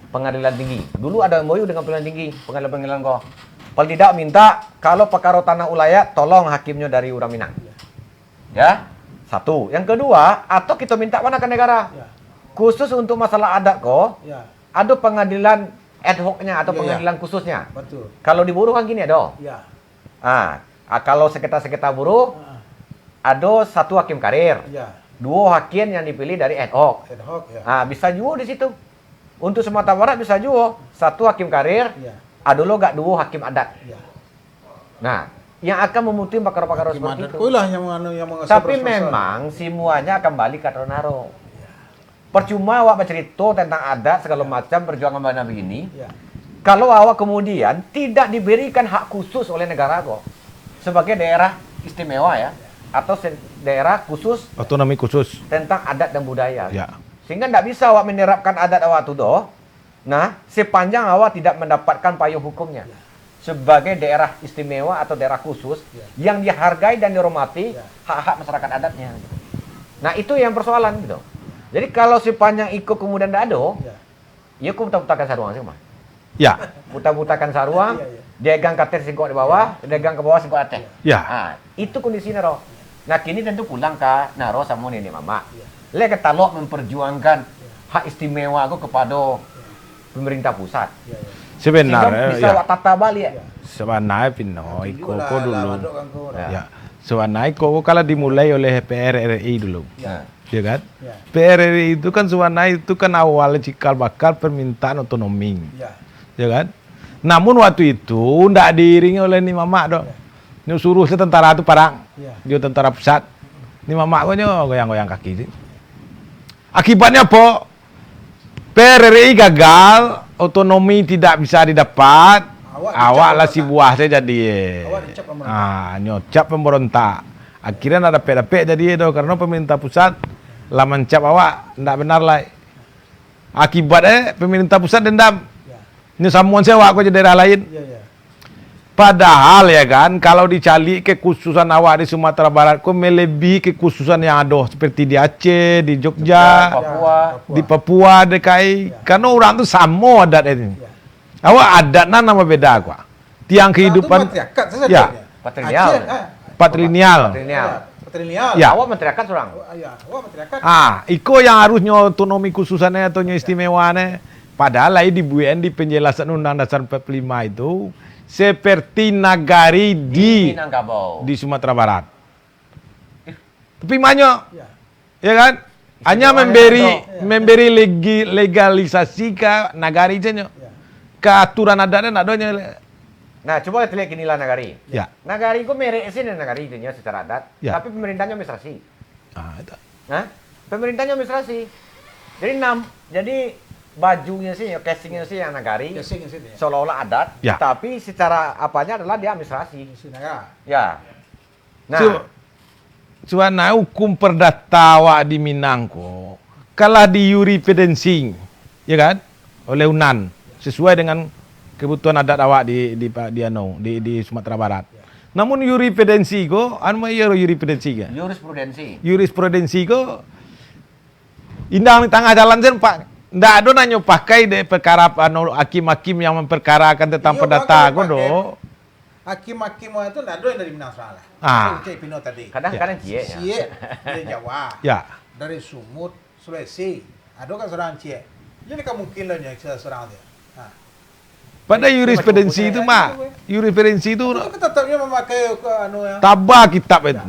pengadilan tinggi. Dulu ada MOU dengan pengadilan tinggi, pengadilan kok. Paling tidak minta kalau pakar tanah ulayat tolong hakimnya dari orang Minang. Ya. Satu. Yang kedua, atau kita minta mana ke negara? Ya. Khusus untuk masalah adat kok, Ya. ada pengadilan ad hoc-nya atau Ya, ya. pengadilan khususnya. Betul. Kalau di buruh kan gini ada. Ya. Kalau sekitar-sekitar buruh, ada satu hakim karir, Ya. dua hakim yang dipilih dari ad hoc. Ad hoc ya. Bisa juga di situ. Untuk Sumatera Barat bisa juga satu hakim karir, Ya. ada lo gak dua hakim adat. Ya. Nah, yang akan memutuskan pakar-pakar seperti Gimana? itu. Kulah yang mengasah Tapi memang semuanya kembali ke Naro. Percuma awak bercerita tentang adat segala macam perjuangan mana begini. Ya. Kalau awak kemudian tidak diberikan hak khusus oleh negara kok sebagai daerah istimewa ya atau daerah khusus Otonomi khusus. tentang adat dan budaya. Ya. Sehingga tidak bisa awak menerapkan adat awak itu doh Nah, sepanjang awak tidak mendapatkan payung hukumnya sebagai daerah istimewa atau daerah khusus yang dihargai dan dihormati hak-hak masyarakat adatnya. Nah, itu yang persoalan gitu. Jadi kalau sepanjang Iko kemudian tidak ada, ya aku putar-putarkan saruang sih, mah. Ya. Putar-putarkan saruang, dia gang kater singkok di bawah, dia gang ke bawah singkok atas. Ya. Nah, itu kondisinya, Roh. Nah, kini tentu pulang ke Naro sama nenek mama. Le ketalok memperjuangkan hak istimewa aku kepada pemerintah pusat. Sebenarnya bisa awak tata balik ya. Sebenarnya Pino, Iko Lah, dulu. mandok kan kau. Ya. Sebenarnya Iko kalau dimulai oleh PRRI dulu. Nah, Ya kan? Ya. PRRI itu kan sebenarnya itu kan awal cikal bakal permintaan otonomi. Ya. Ya kan? Namun waktu itu ndak diiringi oleh ni mamak dong. Ni suruh tentara itu parang. Ya. Dia tentara pusat. Ni mamak gue goyang-goyang kaki sih. Akibatnya apa? PRRI gagal, otonomi tidak bisa didapat. Awak lah si buah saya jadi. Awak dicap pemerintah. Nyocap pemberontak. Akhirnya ada dapet jadi itu karena pemerintah pusat lah mencap awak ndak benar lah. Akibatnya pemerintah pusat dendam. Ya. Ini samuan saya awak ke daerah lain. Ya, ya. Padahal ya kan, kalau dicari kekhususan awak di Sumatera Barat, kok melebihi kekhususan yang ada seperti di Aceh, di Jogja, Papua. di Papua, DKI. Karena orang tuh sama adat ini. Awak adatnya nama beda kok. Tiang kehidupan, Matriarkat saja. Ya. Patrilineal. patrilineal. Patrilineal. Patrilineal. Ya. Awak matriarkat seorang. Ya, awak matriarkat. Iko yang harusnya otonomi khususannya atau istimewaannya. Padahal lagi dibuat di penjelasan Undang Dasar 45 itu seperti nagari di Minangkabau. Sumatera Barat. Tapi banyak, Ya. ya kan? Hanya memberi legalisasi ke nagari saja. Ya. Ke aturan adatnya adanya. Nah, coba kita lihat inilah nagari. Ya. Nagari itu merek sini nagari itu secara adat, Ya. tapi pemerintahnya administrasi. Itu. Nah, pemerintahnya administrasi. Jadi bajunya sih, casingnya sih yang nagari, Casing di sini. Ya. seolah-olah adat, Ya. tapi secara apanya adalah dia administrasi. Di sini ya. Ya. Nah, Suana hukum perdata awak di Minangko kalah di jurisprudensi, ya kan? Oleh UNAN sesuai dengan kebutuhan adat awak di Sumatera Barat. Namun jurisprudensi ko, jurisprudensi ka? Jurisprudensi ko indah di tengah jalan sen Pak. Ndak ada nanyo pakai de perkara hakim-hakim yang memperkarakan tentang Iya, perdata makanya ko do. Hakim-hakim itu tidak ada yang dari Minang Salah. Cik Pino tadi. kadang-kadang cie. Cie dari Jawa. Ya. Dari Sumut, Sulawesi. Ada kan seorang Cie. Jadi kemungkinan yang serang dia. Nah. Pada jurisprudensi itu mah, jurisprudensi itu Itu tetapnya memakai ya. tabah kitab itu.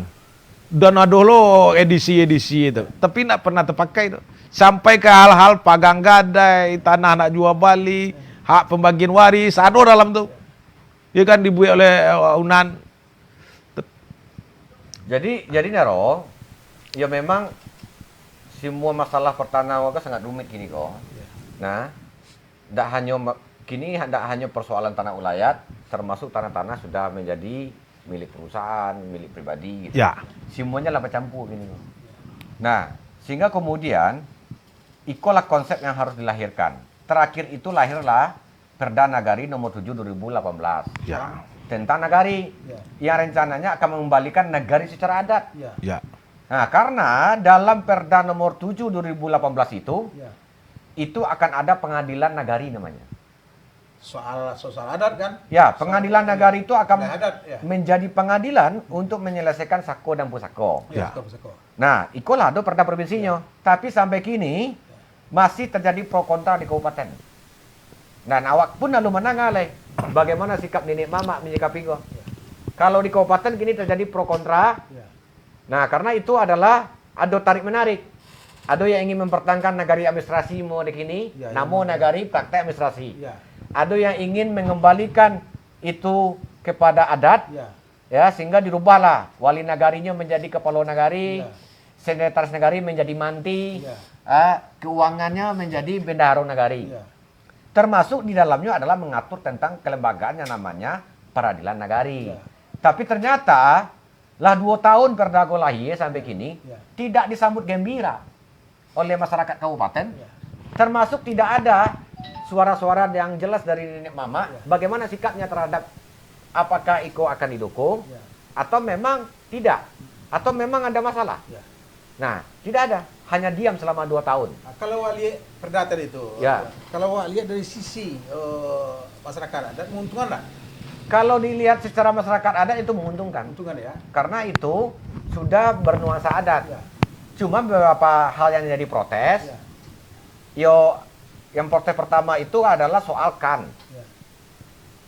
Dan ada lo edisi-edisi itu. Tapi tidak pernah terpakai itu. Sampai ke hal-hal pagang gadai, tanah nak jual balik, hak pembagian waris, ada dalam tuh. Ya kan dibuat oleh UNAN. Jadi Nero, ya memang semua masalah pertanahan warga sangat rumit kini kok. Nah, tidak hanya persoalan tanah ulayat, termasuk tanah-tanah sudah menjadi milik perusahaan, milik pribadi gitu. Ya. Semuanya lah bercampur gini kok. Nah, sehingga kemudian ikolah konsep yang harus dilahirkan. Terakhir itu lahirlah Perda Nagari nomor 7 2018. Ya. Tentang nagari yang rencananya akan mengembalikan nagari secara adat. Ya. Ya. Nah, karena dalam Perda nomor 7 2018 itu akan ada pengadilan nagari namanya. Soal adat kan? Ya, pengadilan nagari itu akan Adat, ya. menjadi pengadilan untuk menyelesaikan sako dan pusako. Ya. Seko-seko. Nah, ikolah ada perda provinsinya. Tapi sampai kini masih terjadi pro kontra di kabupaten. Dan awak pun lalu menanggal bagaimana sikap nenek mama menyikapi kok. Kalau di kabupaten kini terjadi pro kontra. Ya. Nah, karena itu adalah ada tarik menarik. Ada yang ingin mempertahankan nagari administrasi mau di kini, Ya, namun ya. nagari praktek administrasi. Ya. Ada yang ingin mengembalikan itu kepada adat, Ya. ya sehingga dirubahlah wali nagarinya menjadi kepala nagari, Ya. sekretaris nagari menjadi manti, Ya. keuangannya menjadi bendahara nagari. Ya. Termasuk di dalamnya adalah mengatur tentang kelembagaan yang namanya peradilan nagari. Ya. Tapi ternyata lah 2 tahun Perda lahir sampai kini Ya. tidak disambut gembira oleh masyarakat kabupaten, Ya. termasuk tidak ada suara-suara yang jelas dari nenek mama, bagaimana sikapnya terhadap apakah Iko akan didukung atau memang tidak, atau memang ada masalah. Nah, tidak ada, hanya diam selama 2 tahun. Nah, kalau Wak lihat perdata itu, kalau Wak lihat dari sisi masyarakat adat, menguntungkan nggak? Kalau dilihat secara masyarakat adat itu menguntungkan. Menguntungkan ya. Karena itu sudah bernuansa adat. Cuma beberapa hal yang jadi protes. Yang protes pertama itu adalah soal kan.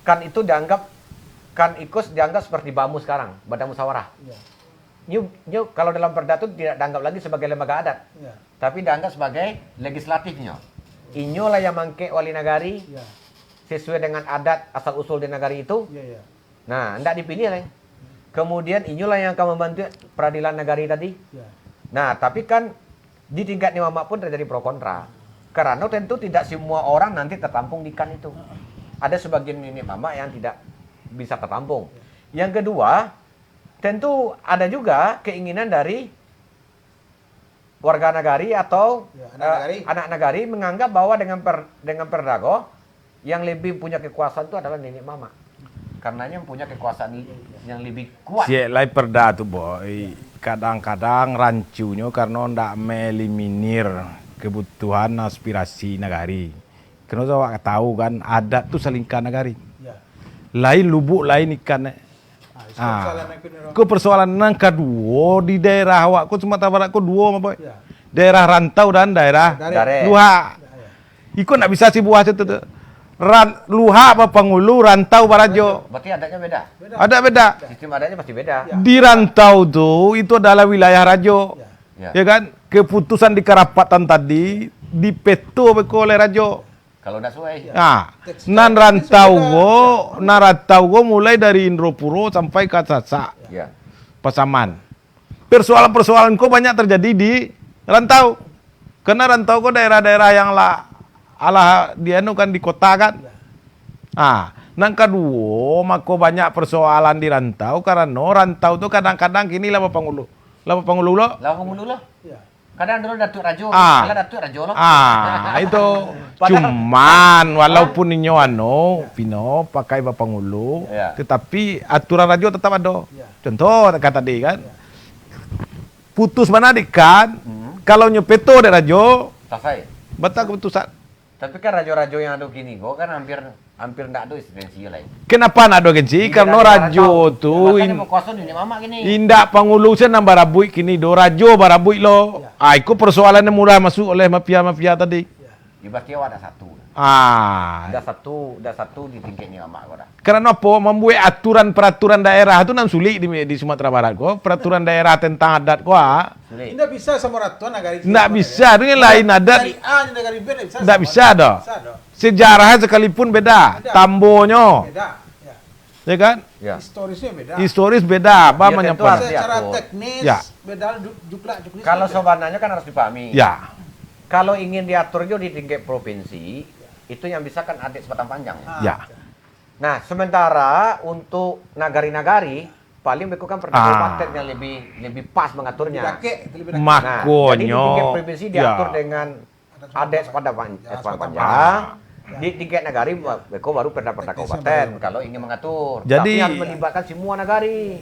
Kan itu dianggap, kan IKUS dianggap seperti BAMU sekarang, Badan Musyawarah. Kalau dalam perda itu tidak dianggap lagi sebagai lembaga adat, tapi dianggap sebagai legislatifnya. Inyo lah yang mangke wali nagari, sesuai dengan adat asal usul di negari itu. Nah, tidak dipilih lah. Kemudian inilah yang akan membantu peradilan negari tadi. Nah, tapi kan di tingkat Niwamak pun terjadi pro kontra. Karena tentu tidak semua orang nanti tertampung di kan itu. Ada sebagian nenek mama yang tidak bisa tertampung. Yang kedua, tentu ada juga keinginan dari warga nagari atau anak nagari menganggap bahwa dengan perdago yang lebih punya kekuasaan itu adalah nenek mama. Karenanya punya kekuasaan yang lebih kuat. Si lai perda tuh boy, kadang-kadang rancunya karena ndak meliminir kebutuhan aspirasi nagari. Karena saya tahu kan adat tuh selingkah nagari. Lain lubuk lain ikan. Ku persoalan yang kedua di daerah awakku Sumatera Barat ku dua boy. Daerah rantau dan daerah luha. Ikut ndak bisa sih buah itu tuh. Luha apa Pangulu, rantau Barajo. Berarti adatnya beda? Ada beda. Sistem adatnya pasti beda. Di rantau tuh itu adalah wilayah Rajo. Ya kan? Keputusan di Karapatan tadi dipeto oleh Rajo. Kalau tidak sesuai. Nah, rantau go mulai dari Indropuro sampai ke Sasak. Pasaman. Persoalan-persoalan kok banyak terjadi di rantau. Karena rantau kok daerah-daerah yang dia kan di kota kan. Nang kedua, mako banyak persoalan di rantau karena rantau tuh kadang-kadang kini lama Pangulu. Lama Pangulu lo. Kadang dulu Datuk Rajo, kalau Datuk Rajo lo. Itu cuman walaupun inyo Pino pakai Bapangulu, tetapi aturan Rajo tetap ada. Contoh kata tadi kan. Putus mana kan? Kalau nyepeto dari Rajo, selesai. Batal keputusan. Tapi kan rajo-rajo yang ada gini, kan hampir enggak ada eksistensi lain. Kenapa enggak ada eksistensi? Karena rajo tuh indak pangulusan nang barabui kini do rajo barabui lo. Iku persoalannya mulai masuk oleh mafia-mafia tadi. Ya berarti ada satu. Ada satu di tingkat Niwamak kok. Karena apa? Membuat aturan-peraturan daerah itu nan sulit di Sumatera Barat kok. Peraturan daerah tentang adat kok. Tidak bisa sama ratuan nagari. Tidak bisa, dengan lain adat. Tidak bisa dah. Sejarahnya sekalipun beda. Tambonya. Beda. Ya kan? Historisnya beda. Historis beda. Apa menyampaikan? Secara teknis beda juklak. Kalau sebenarnya kan harus dipahami. Kalau ingin diatur di tingkat provinsi, itu yang bisa kan adik sebatang panjang. Nah, sementara untuk nagari-nagari paling mereka kan kabupaten yang lebih pas mengaturnya. Makanya jadi di tingkat provinsi diatur dengan adik sebatang panjang. Di tingkat nagari mereka baru perda-perda kabupaten kalau ingin mengatur. Jadi tapi harus melibatkan semua nagari.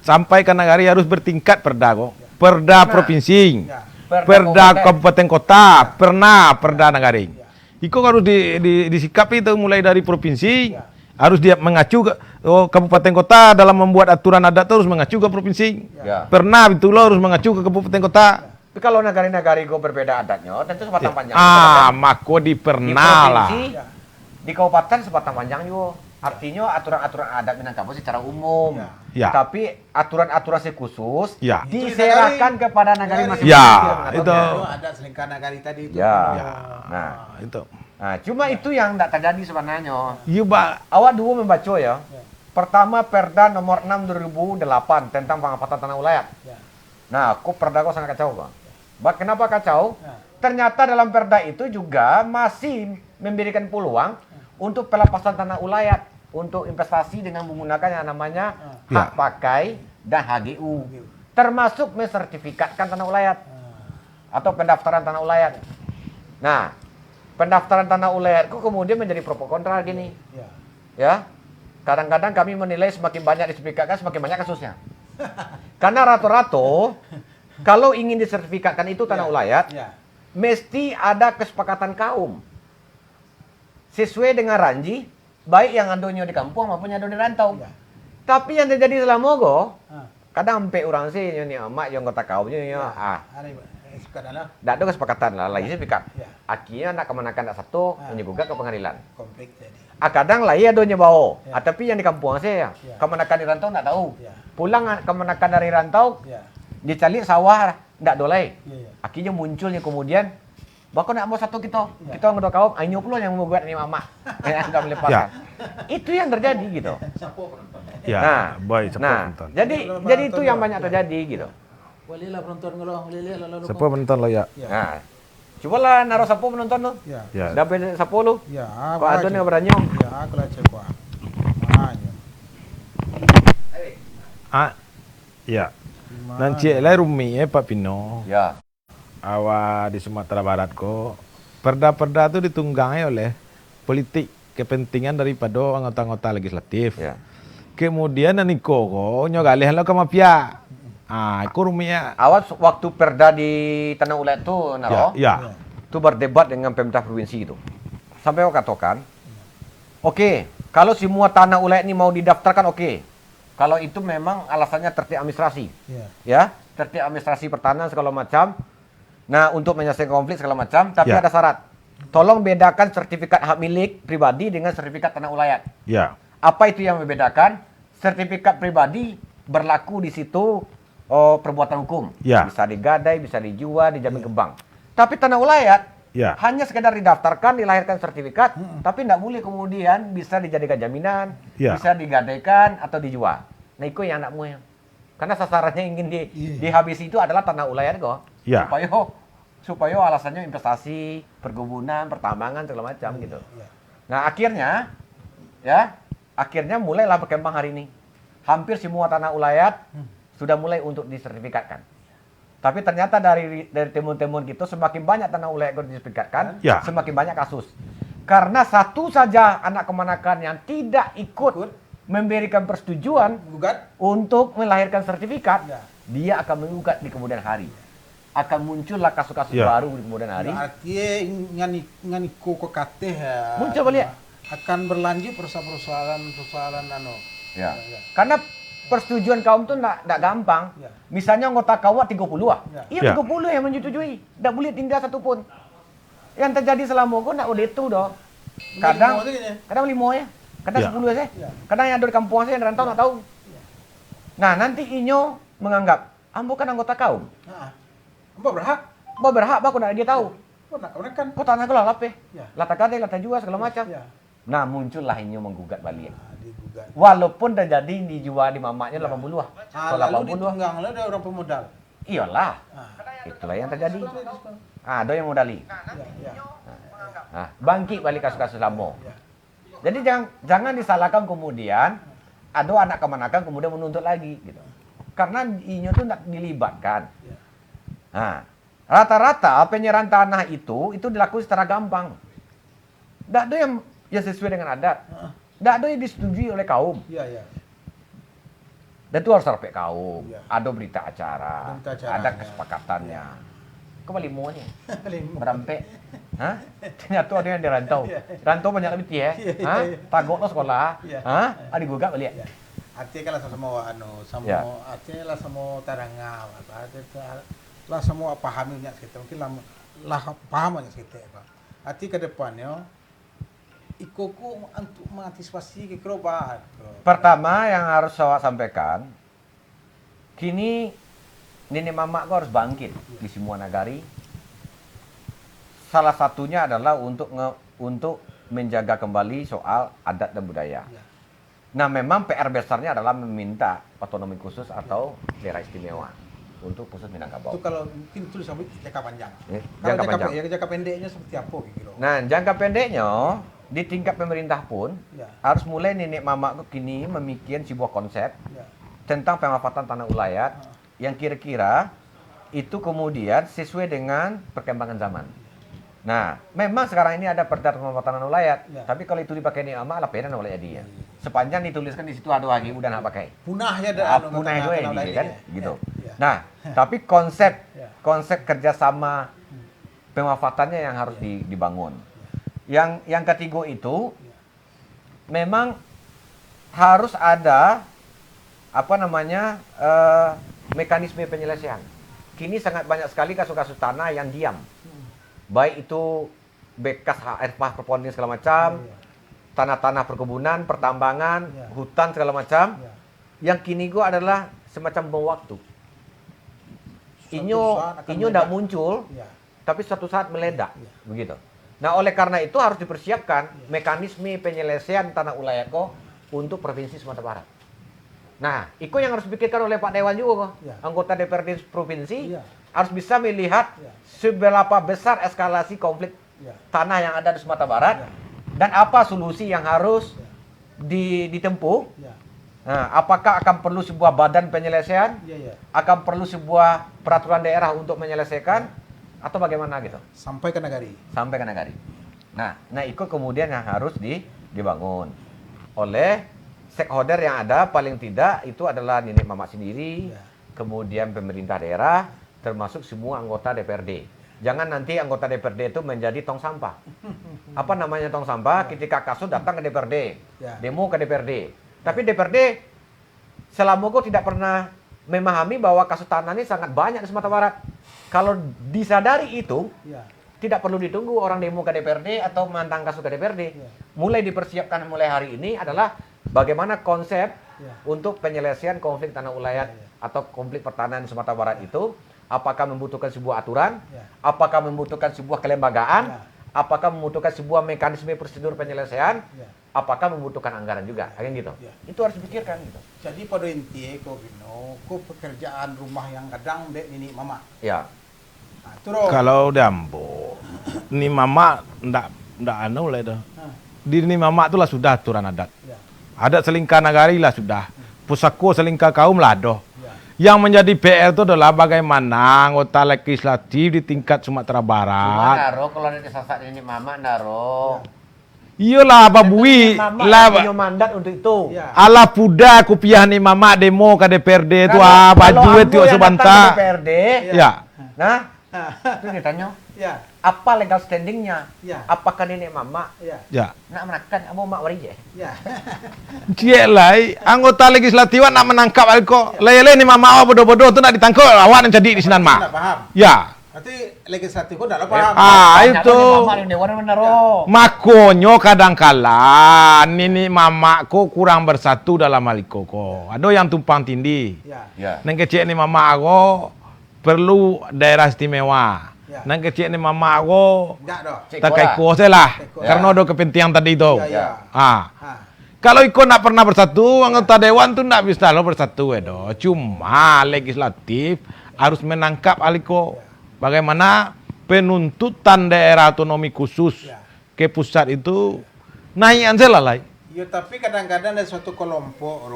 Sampai ke nagari harus bertingkat perda kok. Perda provinsi. Perda kabupaten kota, perda nagari. Itu harus disikapi itu mulai dari provinsi, harus dia mengacu ke kabupaten kota dalam membuat aturan adat harus mengacu ke provinsi. Pernah itu lo harus mengacu ke kabupaten kota. Tapi kalau nagari-nagari go berbeda adatnya, tentu sebatang panjang. Mako di pernah lah. Di kabupaten sebatang panjang juga. Artinya aturan-aturan adat Minangkabau secara umum. Tapi aturan-aturan khusus diserahkan kepada nagari masing-masing. Itu ada selingkah nagari tadi itu. Nah, itu. Nah, cuma itu yang tidak terjadi sebenarnya. Awak dulu membaca ya. Pertama Perda nomor 6 2008 tentang pengapatan tanah ulayat. Nah, kok perda kok sangat kacau, Bang. Kenapa kacau? Ternyata dalam perda itu juga masih memberikan peluang untuk pelepasan tanah ulayat untuk investasi dengan menggunakan yang namanya hak pakai dan HGU, termasuk mensertifikatkan tanah ulayat atau pendaftaran tanah ulayat. Nah, pendaftaran tanah ulayatku kemudian menjadi pro kontra gini. Ya. Ya. Kadang-kadang kami menilai semakin banyak disertifikatkan semakin banyak kasusnya. Karena rata-rata kalau ingin disertifikatkan itu tanah ulayat, Ya. mesti ada kesepakatan kaum. Sesuai dengan ranji, baik yang adonyo di kampung maupun yang adonyo di rantau. Ya. Tapi yang terjadi selama go, Ah. kadang sampai orang sih ni amak yang kota kaumnya Ada suka dalam tak ada kesepakatan lah lagi sertifikat. Ya. Akhirnya nak kemenakan tak satu, Ah. menyuguhkan ke pengadilan. konflik jadi. Kadang lah ia adonyo bawa, Ya. tapi yang di kampung saya, Ya. kemenakan di rantau tak tahu. Ya. Pulang kemenakan dari rantau, Ya. dia cari sawah, tak dolai. Ya. Ya. Akhirnya munculnya kemudian, bakal nak mau satu kita, Ya. kita ngedok kaum, ayo pula yang membuat ni mama, yang sudah melepaskan. Itu yang terjadi gitu. Ya, Nah, boy, siapa Nah, penonton? jadi Kalau itu penonton yang ya. banyak terjadi gitu. Walilah penonton ngeloh, walilah lalu. Siapa penonton lo ya? Ya. Nah, cobalah naruh sapu menonton tu. Ya. Ya. Dapat sapu lu. Ya. Kau ada ni beranya. Ya, aku lah cek kuah. Makanya. Ah, ya. Nanti lah rumi Pak Pino. Ya. Awak di Sumatera Barat kok. Perda-perda itu ditunggangi oleh politik kepentingan daripada anggota-anggota legislatif. Ya. Kemudian niko kok nyogalih lo ke mafia. Ah, itu rumia. Awal waktu perda di Tanah Ulayat tu Ya, naruh, ya. tu berdebat dengan pemerintah provinsi itu. Sampai aku katakan, oke, kalau semua Tanah Ulayat ini mau didaftarkan oke. Kalau itu memang alasannya tertib administrasi. Ya. Ya, tertib administrasi pertanahan segala macam. Nah, untuk menyelesaikan konflik segala macam, tapi Ya. ada syarat. Tolong bedakan sertifikat hak milik pribadi dengan sertifikat tanah ulayat. Ya. Apa itu yang membedakan? Sertifikat pribadi berlaku di situ perbuatan hukum. Ya. Bisa digadai, bisa dijual, dijamin ke bank. Tapi tanah ulayat Ya. hanya sekedar didaftarkan, dilahirkan sertifikat, tapi tidak boleh kemudian bisa dijadikan jaminan, Ya. bisa digadaikan atau dijual. Nah, itu yang anak moyang. Karena sasarannya ingin dihabisi itu adalah tanah ulayat kok. Ya. Supaya alasannya investasi, perkebunan, pertambangan segala macam gitu. Ya. Nah, akhirnya mulailah berkembang hari ini. Hampir semua tanah ulayat sudah mulai untuk disertifikatkan. Tapi ternyata dari temuan-temuan kita semakin banyak tanah ulayat yang disertifikatkan, Ya. semakin banyak kasus. Karena satu saja anak kemanakan yang tidak ikut memberikan persetujuan Gugat. untuk melahirkan sertifikat, Ya. dia akan menggugat di kemudian hari. Akan muncullah kasus-kasus Ya. baru di kemudian hari. Ya, artinya ngani ko kateh ya. Muncul balik. Akan berlanjut persoalan anu. Ya. Ya. Karena persetujuan kaum itu tidak gampang. Ya. Misalnya anggota kaum 30 ah. Ya. Iya Ya. 30 yang menyetujui. Tidak boleh tindak satupun. Yang terjadi selama itu tidak boleh itu doh. Kadang kadang 5 ya. Kadang Ya. 10 ya. Ya. Kadang yang ada di kampung saya yang rantau tidak tahu. Nah, nanti inyo menganggap ambo kan anggota kaum. Nah, Mbak berhak. Mbak berhak, aku tidak dia tahu. Nak kan. Kau tanah aku lah lapeh. Ya. Lata kadai, lata jual segala macam. Ya. Nah, muncullah inyo menggugat balik. Nah, digugat. Walaupun terjadi dijual di mamaknya 80 ah. Ah, Kalau lalu 80 ah. ditunggang oleh ada orang pemodal. Iyalah. Ah. Itulah yang terjadi. Ada yang modali. Ya, ya. Nah, bangkit balik kasus-kasus lama. Ya. Jadi jangan disalahkan kemudian ada anak kemanakan kemudian menuntut lagi gitu. Karena inyo tuh tidak dilibatkan. Ya. Nah, rata-rata penyerahan tanah itu dilakukan secara gampang. Tidak ada yang sesuai dengan adat. Ah. Tidak ada yang disetujui oleh kaum. Ya, ya. Dan itu harus sampai kaum. Ya. Ada berita acara. Ada berita acaranya. Ada kesepakatannya. Kembali mau nih. Lima. Berampe. Hah? Ternyata ada yang dirantau. Rantau banyak lebih ya. Iya, iya, Hah? iya. Tagok lo sekolah. Iya. Hah? Ada gugat balik. Ya. Artinya kan lah semua sama Ya. artinya lah semua tarangga lah semua pahaminya kita mungkin lah pahamnya kita Pak. Arti ke depannya ikoku untuk mengantisipasi kekerasan. Pertama yang harus saya sampaikan, kini nenek mamaku harus bangkit di semua nagari. Salah satunya adalah untuk menjaga kembali soal adat dan budaya. Ya. Nah, memang PR besarnya adalah meminta otonomi khusus atau daerah istimewa untuk khusus Minangkabau. Itu kalau mungkin itu sampai jangka panjang. Kalau Jangka panjang. jangka pendeknya seperti apa kira? Nah, jangka pendeknya di tingkat pemerintah pun Ya. harus mulai nenek mamaku kini memikirkan sebuah konsep Ya. tentang pemanfaatan tanah ulayat yang kira-kira itu kemudian sesuai dengan perkembangan zaman. Nah, memang sekarang ini ada perda pematanan ulayat, Ya. tapi kalau itu dipakai ni ama lah pena oleh dia. Sepanjang dituliskan di situ ada lagi udah nak pakai. Punahnya Punah itu ini kan, gitu. Ya. Nah, tapi konsep Ya. konsep kerjasama pemanfaatannya yang harus dibangun. Yang ketiga itu memang harus ada apa namanya mekanisme penyelesaian. Kini sangat banyak sekali kasus-kasus tanah yang diam. Baik itu bekas RPH perponding segala macam, tanah-tanah perkebunan, pertambangan, Ya. hutan segala macam. Ya. Yang kini gua adalah semacam bom waktu. Inyo saat akan tidak meledak. muncul, Ya. tapi suatu saat meledak, Ya. begitu. Nah, oleh karena itu harus dipersiapkan mekanisme penyelesaian tanah ulayako untuk provinsi Sumatera Barat. Nah, itu yang harus dipikirkan oleh Pak Dewan juga, kok. Ya. Anggota DPRD provinsi Ya. harus bisa melihat Ya. seberapa besar eskalasi konflik Ya. tanah yang ada di Sumatera Barat Ya. dan apa solusi yang harus ditempuh. Ya. Nah, apakah akan perlu sebuah badan penyelesaian? Ya, ya. Akan perlu sebuah peraturan daerah untuk menyelesaikan atau bagaimana gitu? Sampai ke negari. Sampai ke negari. Nah itu kemudian yang harus dibangun oleh stakeholder yang ada, paling tidak itu adalah Nenek Mamak sendiri, Ya. kemudian pemerintah daerah, termasuk semua anggota DPRD. Jangan nanti anggota DPRD itu menjadi tong sampah. Apa namanya tong sampah? Ketika kasus datang ke DPRD, Ya. demo ke DPRD. Tapi DPRD selama itu tidak pernah memahami bahwa kasus tanah ini sangat banyak di Sumatera Barat. Kalau disadari itu, Ya. tidak perlu ditunggu orang demo ke DPRD atau menantang kasus ke DPRD. Ya. Mulai dipersiapkan mulai hari ini adalah bagaimana konsep Ya. untuk penyelesaian konflik tanah ulayat atau konflik pertanahan di Sumatera Barat itu. Apakah membutuhkan sebuah aturan? Ya. Apakah membutuhkan sebuah kelembagaan? Ya. Apakah membutuhkan sebuah mekanisme prosedur penyelesaian? Ya. Apakah membutuhkan anggaran juga? Kayak gitu. Ya. Itu harus dipikirkan gitu. Jadi pada intinya kok Gino, kok pekerjaan rumah yang kadang dek Nini Mama. Ya. Nah, terus. Kalau dambo, ni mama ndak anu lah itu. Hah, Di ni mama tu lah sudah aturan adat. ya. Adat selingkah nagari lah sudah. Pusako selingkah kaum lah doh. Ya. Yang menjadi PR itu adalah bagaimana anggota legislatif di tingkat Sumatera Cuma Barat. naro kalau ada disasar ini mama naro. Iyalah babui Mama lah punya mandat untuk itu. Ya. ala puda kupiah ni mama demo ke DPRD itu Kalau baju Ambo itu yang datang sebanta. ke DPRD, Ya. nah itu ditanya Ya. apa legal standingnya? Ya. Apakah nenek mama Ya. Ya. nak menakan abo mak warije? Ya. Cie lah, anggota legislatif nak menangkap aku. Lele ni mama awak bodoh-bodoh tu nak ditangkap awak nak jadi di sini Nggak mak. paham. Ya. Berarti legislatif kok nggak paham. Itu. Mama ini dewan menaro. Makonyo kadang-kala nini mamaku kurang bersatu dalam hal itu kok. Ada yang tumpang tindih. Ya. Ya. Nang kecil ni mama aku perlu daerah istimewa. Ya. Nang kecil ni mama aku Enggak dong. Cek tak kayak kola. kuasa lah. Cek Karena ada kepentingan tadi itu. Ya, ya. Ah. Hah. Kalau ikut nak pernah bersatu, anggota dewan tu nak bisa lo bersatu edo. Cuma legislatif harus menangkap aliko. Bagaimana penuntutan daerah otonomi khusus Ya. ke pusat itu naik aja lah. Ya tapi kadang-kadang ada suatu kelompok,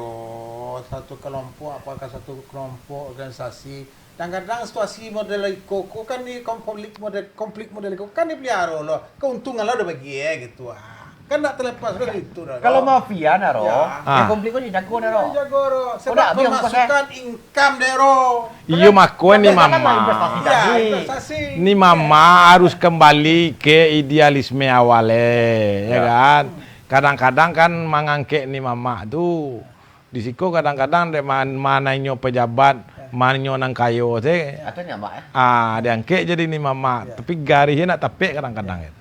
satu kelompok apakah satu kelompok organisasi. Kadang-kadang situasi model koko kan di konflik model koko kan dipelihara loh. Keuntungan lo udah bagi ya gitu kan nggak terlepas dari itu dah. Kalau mafia naro, Ya. yang Ah. konflik itu dijago naro. Jagoro, Udah, sebab biar memasukkan income dero. Iyo mako ni Kan mama. investasi Ya, tadi. investasi. Ni mama harus kembali ke idealisme awalnya, ya kan? Kadang-kadang kan mengangkat ni mama tu di situ kadang-kadang de mana nyo pejabat, mana nyo nang kayo teh. Atau nyama ya? Diangkat jadi ni mama, tapi garisnya nak tapek kadang-kadang.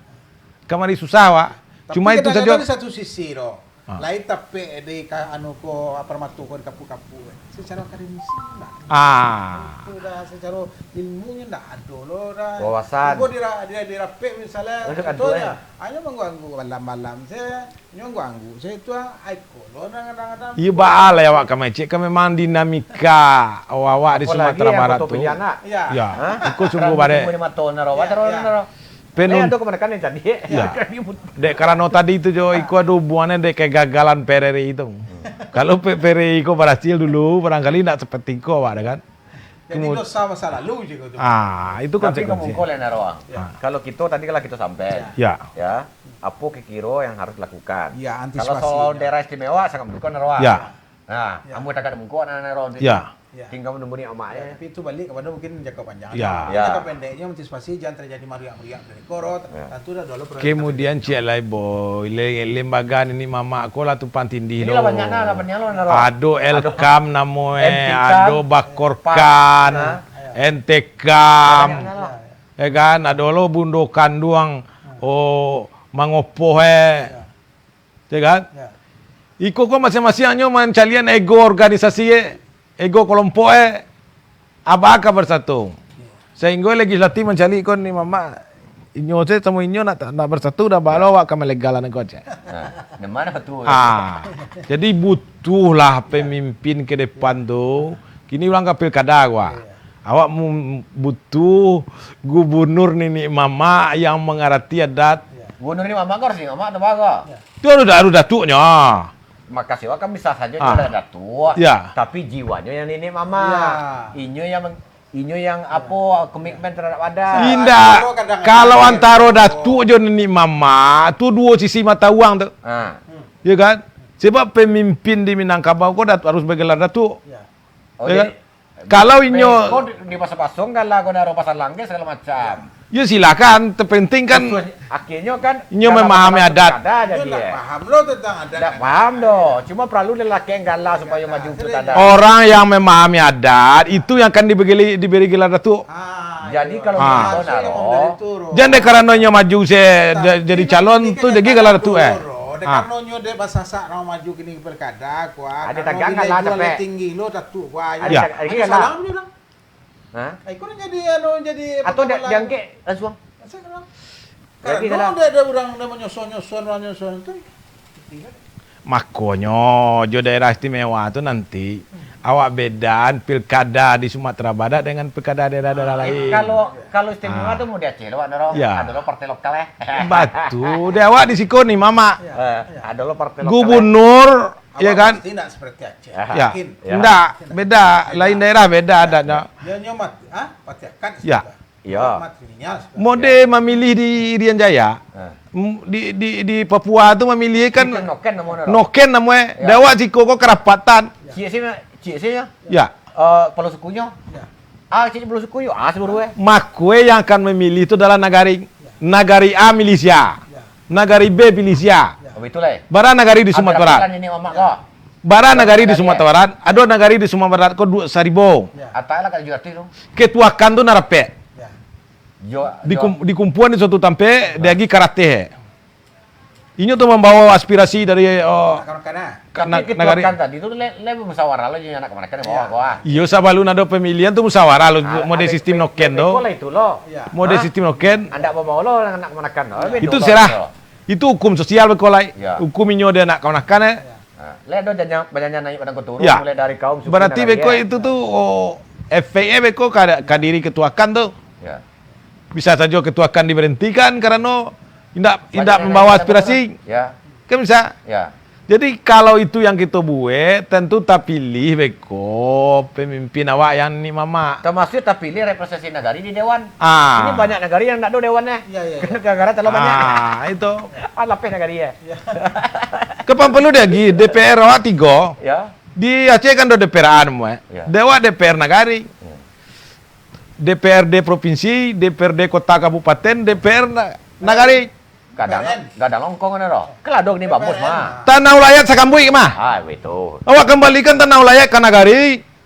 Kamari susah, Wak. Tapi Cuma itu kadang-kadang saja. di satu sisi loh. Lain tapi di anu ko aparmatu ko di kapu-kapu. Secara akademisi enggak. Itu dah secara ilmunya enggak ada loh dah. Wawasan. Gua dirapek misalnya Untuk contohnya hanya mengganggu malam-malam saya mengganggu saya itu aiko loh kadang-kadang. Iya baal ya Wak kami cek kami memang dinamika awak di Sumatera Barat tu. Iya. Ya. Ya, ikut sungguh bare. Di mato naro, Ya, naro ya. naro. Penun- Itu kemerdekaan yang jadi. Ya. Dek karena tadi itu jo ikut ada hubungannya dek kegagalan PRRI itu. Kalau PRRI itu berhasil dulu barangkali tidak seperti kau Wak kan. Jadi dosa masa lalu juga tuh. itu Tapi konsekuensi. kemungkol ya Naroang. Ya. Kalau kita tadi kalau kita sampai, Ya. ya, apa kira yang harus dilakukan? Ya, Kalau antisipasi. soal daerah istimewa sangat mendukung Naroang. Ya. Nah, Ya. kamu tak ada mengkau anak Naroang. Ya. Ya. Tinggal menunggu Ya, emaknya. tapi itu balik kepada mungkin jangka panjang. Ya. Ya. Jangka pendeknya antisipasi jangan terjadi mariak-mariak dari korot. Ya. Tentu dah dulu Kemudian cik lai boy, lembaga ini mama aku lah tu pantindi Ini lo. lah banyaknya, lah banyak lo Naroang. Ado Elkam namoe, MTK, ado Bakorkan, NTKam, Banyaknya lo. ya kan? Ado lo bundo kanduang, mangopohe, ya kan? Ya. Iko ko masing-masing anyo mencalian ego organisasi, ego kelompok abaka bersatu. Sehingga legislatif mencari kon ni mama inyo se temu inyo nak bersatu dah balo wak kami legalan ko aja. Nah, di mana betul? Jadi butuhlah pemimpin ke depan tu. Kini ulang ke pilkada gua. Awak butuh gubernur nini mama yang mengerti adat. Gubernur ini mama kor sih, mama atau baga? Itu harus datuknya. Makasih wak kan bisa saja Ah. ada datuk. Ya. Tapi jiwanya yang ini mama. Ya. Inyo yang apa komitmen terhadap adat. Indah. kadang-kadang Kalau ada antara yang datuk je nini mama, tu dua sisi mata uang tu. Ah. Ya kan? Sebab pemimpin di Minangkabau kau harus bergelar datuk. Ya. Oh, Ya kan? jadi- Kalau inyo, kau di pasang-pasang kan lah, kau naruh pasang langge segala macam. ya silakan. Terpenting kan Akhirnya kan Inyo dalam memahami pasang adat. pilkada Dia jadi tak ya. paham lo tentang adat. Tidak paham doh. Cuma perlu lelaki yang galah supaya maju pilkada. orang yang memahami adat itu yang akan diberi gelar datuk. Jadi kalau Ah. gitu naruh. Jangan karena nyo maju jadi calon tu jadi gelar datuk Karena nyo de basasak mau maju kini pilkada kuah. Ada tegangan lah, jual tapi- tinggi lo datuk kuah. Ada Ya. ada kan lah. Salam dia bilang. Hah? Ikut jadi jadi Atau yang ke langsung. Lagi Karena salah. ada orang udah menyusun tu. Makonyo jo daerah istimewa tu nanti awak bedaan pilkada di Sumatera Barat dengan pilkada daerah-daerah lain. Kalau istimewa tuh mau di Aceh lo, naruh. Ya. Ada lo partai lokal ya. Batu, dia awak di siko nih mama. Ada lo partai lokal. Gubernur, ya kan? Tidak seperti Aceh. Ya, Yakin. enggak, beda. Lain daerah beda adatnya. Dia nyomat, patiakan. Ya. Ya. Matrinya. Mode memilih di Irian Jaya, di Papua tu memilih kan Noken namanya. noken namanya. Ya. Dawa jiko kok kerapatan. Cie sih ya. Ya. Pelu sukunya. Ya. Cie pelu sukunya. Seluruhnya. Makwe yang akan memilih itu adalah nagari A milisia, nagari B milisia, Oh, itulah. bara nagari di Sumatera Barat, Ini mama kok. bara nagari di Sumatera Barat, ada nagari di Sumatera Barat kok 2.000. Atai lah kalau jual itu. Ketuakan tu narape. Ya. Di kumpulan di suatu tampe dia lagi karate. Ini tuh membawa aspirasi dari Karena Tapi nagari. ketuakan tadi itu lebih musyawarah lo jadi anak mereka di bawah. Iyo sabalun ada pemilihan tuh musyawarah lo mode sistem noken do. Lah itu lo. Ya. Mode sistem noken Anda mau lo anak menekan. itu serah. Itu hukum sosial bekolai. Ya. Hukum inyo dia nak kanakan Lihat do banyak naik pada turun Ya. mulai dari kaum suku Berarti nagari, beko ya. itu tuh FPE beko kadiri ketuakan tuh. Ya. Bisa saja ketuakan diberhentikan karena tidak Banyak membawa yang aspirasi. Ya. Kan bisa. Ya. Jadi kalau itu yang kita buat, tentu tak pilih beko pemimpin awak yang ni mama. Termasuk tak pilih representasi negari di dewan. Ah. Ini banyak negari yang tak ada dewannya. Iya, iya. Negara terlalu banyak. Itu. Lapis negari ya. Kapan perlu dia lagi DPR awak 3. Ya. Di Aceh kan ada DPR anu Ya. Dewa DPR nagari. DPRD provinsi, DPRD kota kabupaten, DPR nagari. Kadang longkong kan roh. Keladong ni bagus mah. Tanah wilayah sakambui mah. Itu. Awak kembalikan tanah wilayah ke nagari.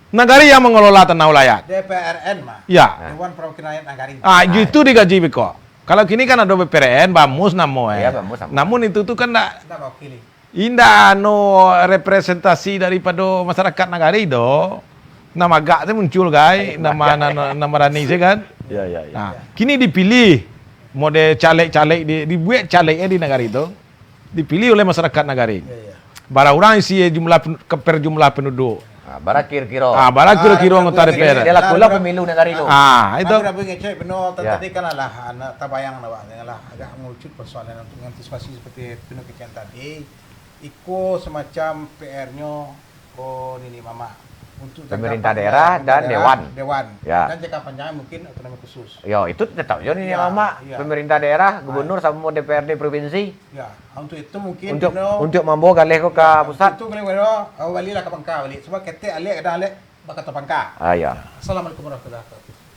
Nagari yang mengelola tanah wilayah. DPRN mah. Ya. Dewan Perwakilan Rakyat Nagari. Itu digaji beko. Kalau kini kan ada BPRN, bamus namo Iya, bamus namo. Namun itu tuh kan ndak Kita mau pilih. indah representasi daripada masyarakat nagari do. Nama gak itu muncul guys, nama Rani sih kan. Ya, ya, ya. Nah, kini dipilih mode caleg-caleg dibuat calegnya di negara itu dipilih oleh masyarakat nagari. Iya, iya. Bara orang isi jumlah penduduk. Barat kira-kira. Bara kira-kira anggota Dia DPR. Dia lakulah pemilu negari lu. Itu. Aku udah ngecek benar Ya. tadi kan lah anak tabayang lah lah agak mengerucut persoalan untuk mengantisipasi seperti penuh kecian tadi. Iko semacam PR-nya nini mama. Untuk Pemerintah jangka daerah panjang, dan dewan. Dewan. Ya. Dan jangka panjang mungkin otonomi khusus. Yo, itu tetap jo nih Ya, Mama. ya. Pemerintah daerah, gubernur sama DPRD provinsi Ya, untuk itu mungkin untuk mambo galeh ko ka pusat. Itu kalau balik lah ke Pangka balik. Sebab kita alik ada alik bakal ke Pangka. Ah ya. Assalamualaikum warahmatullahi wabarakatuh.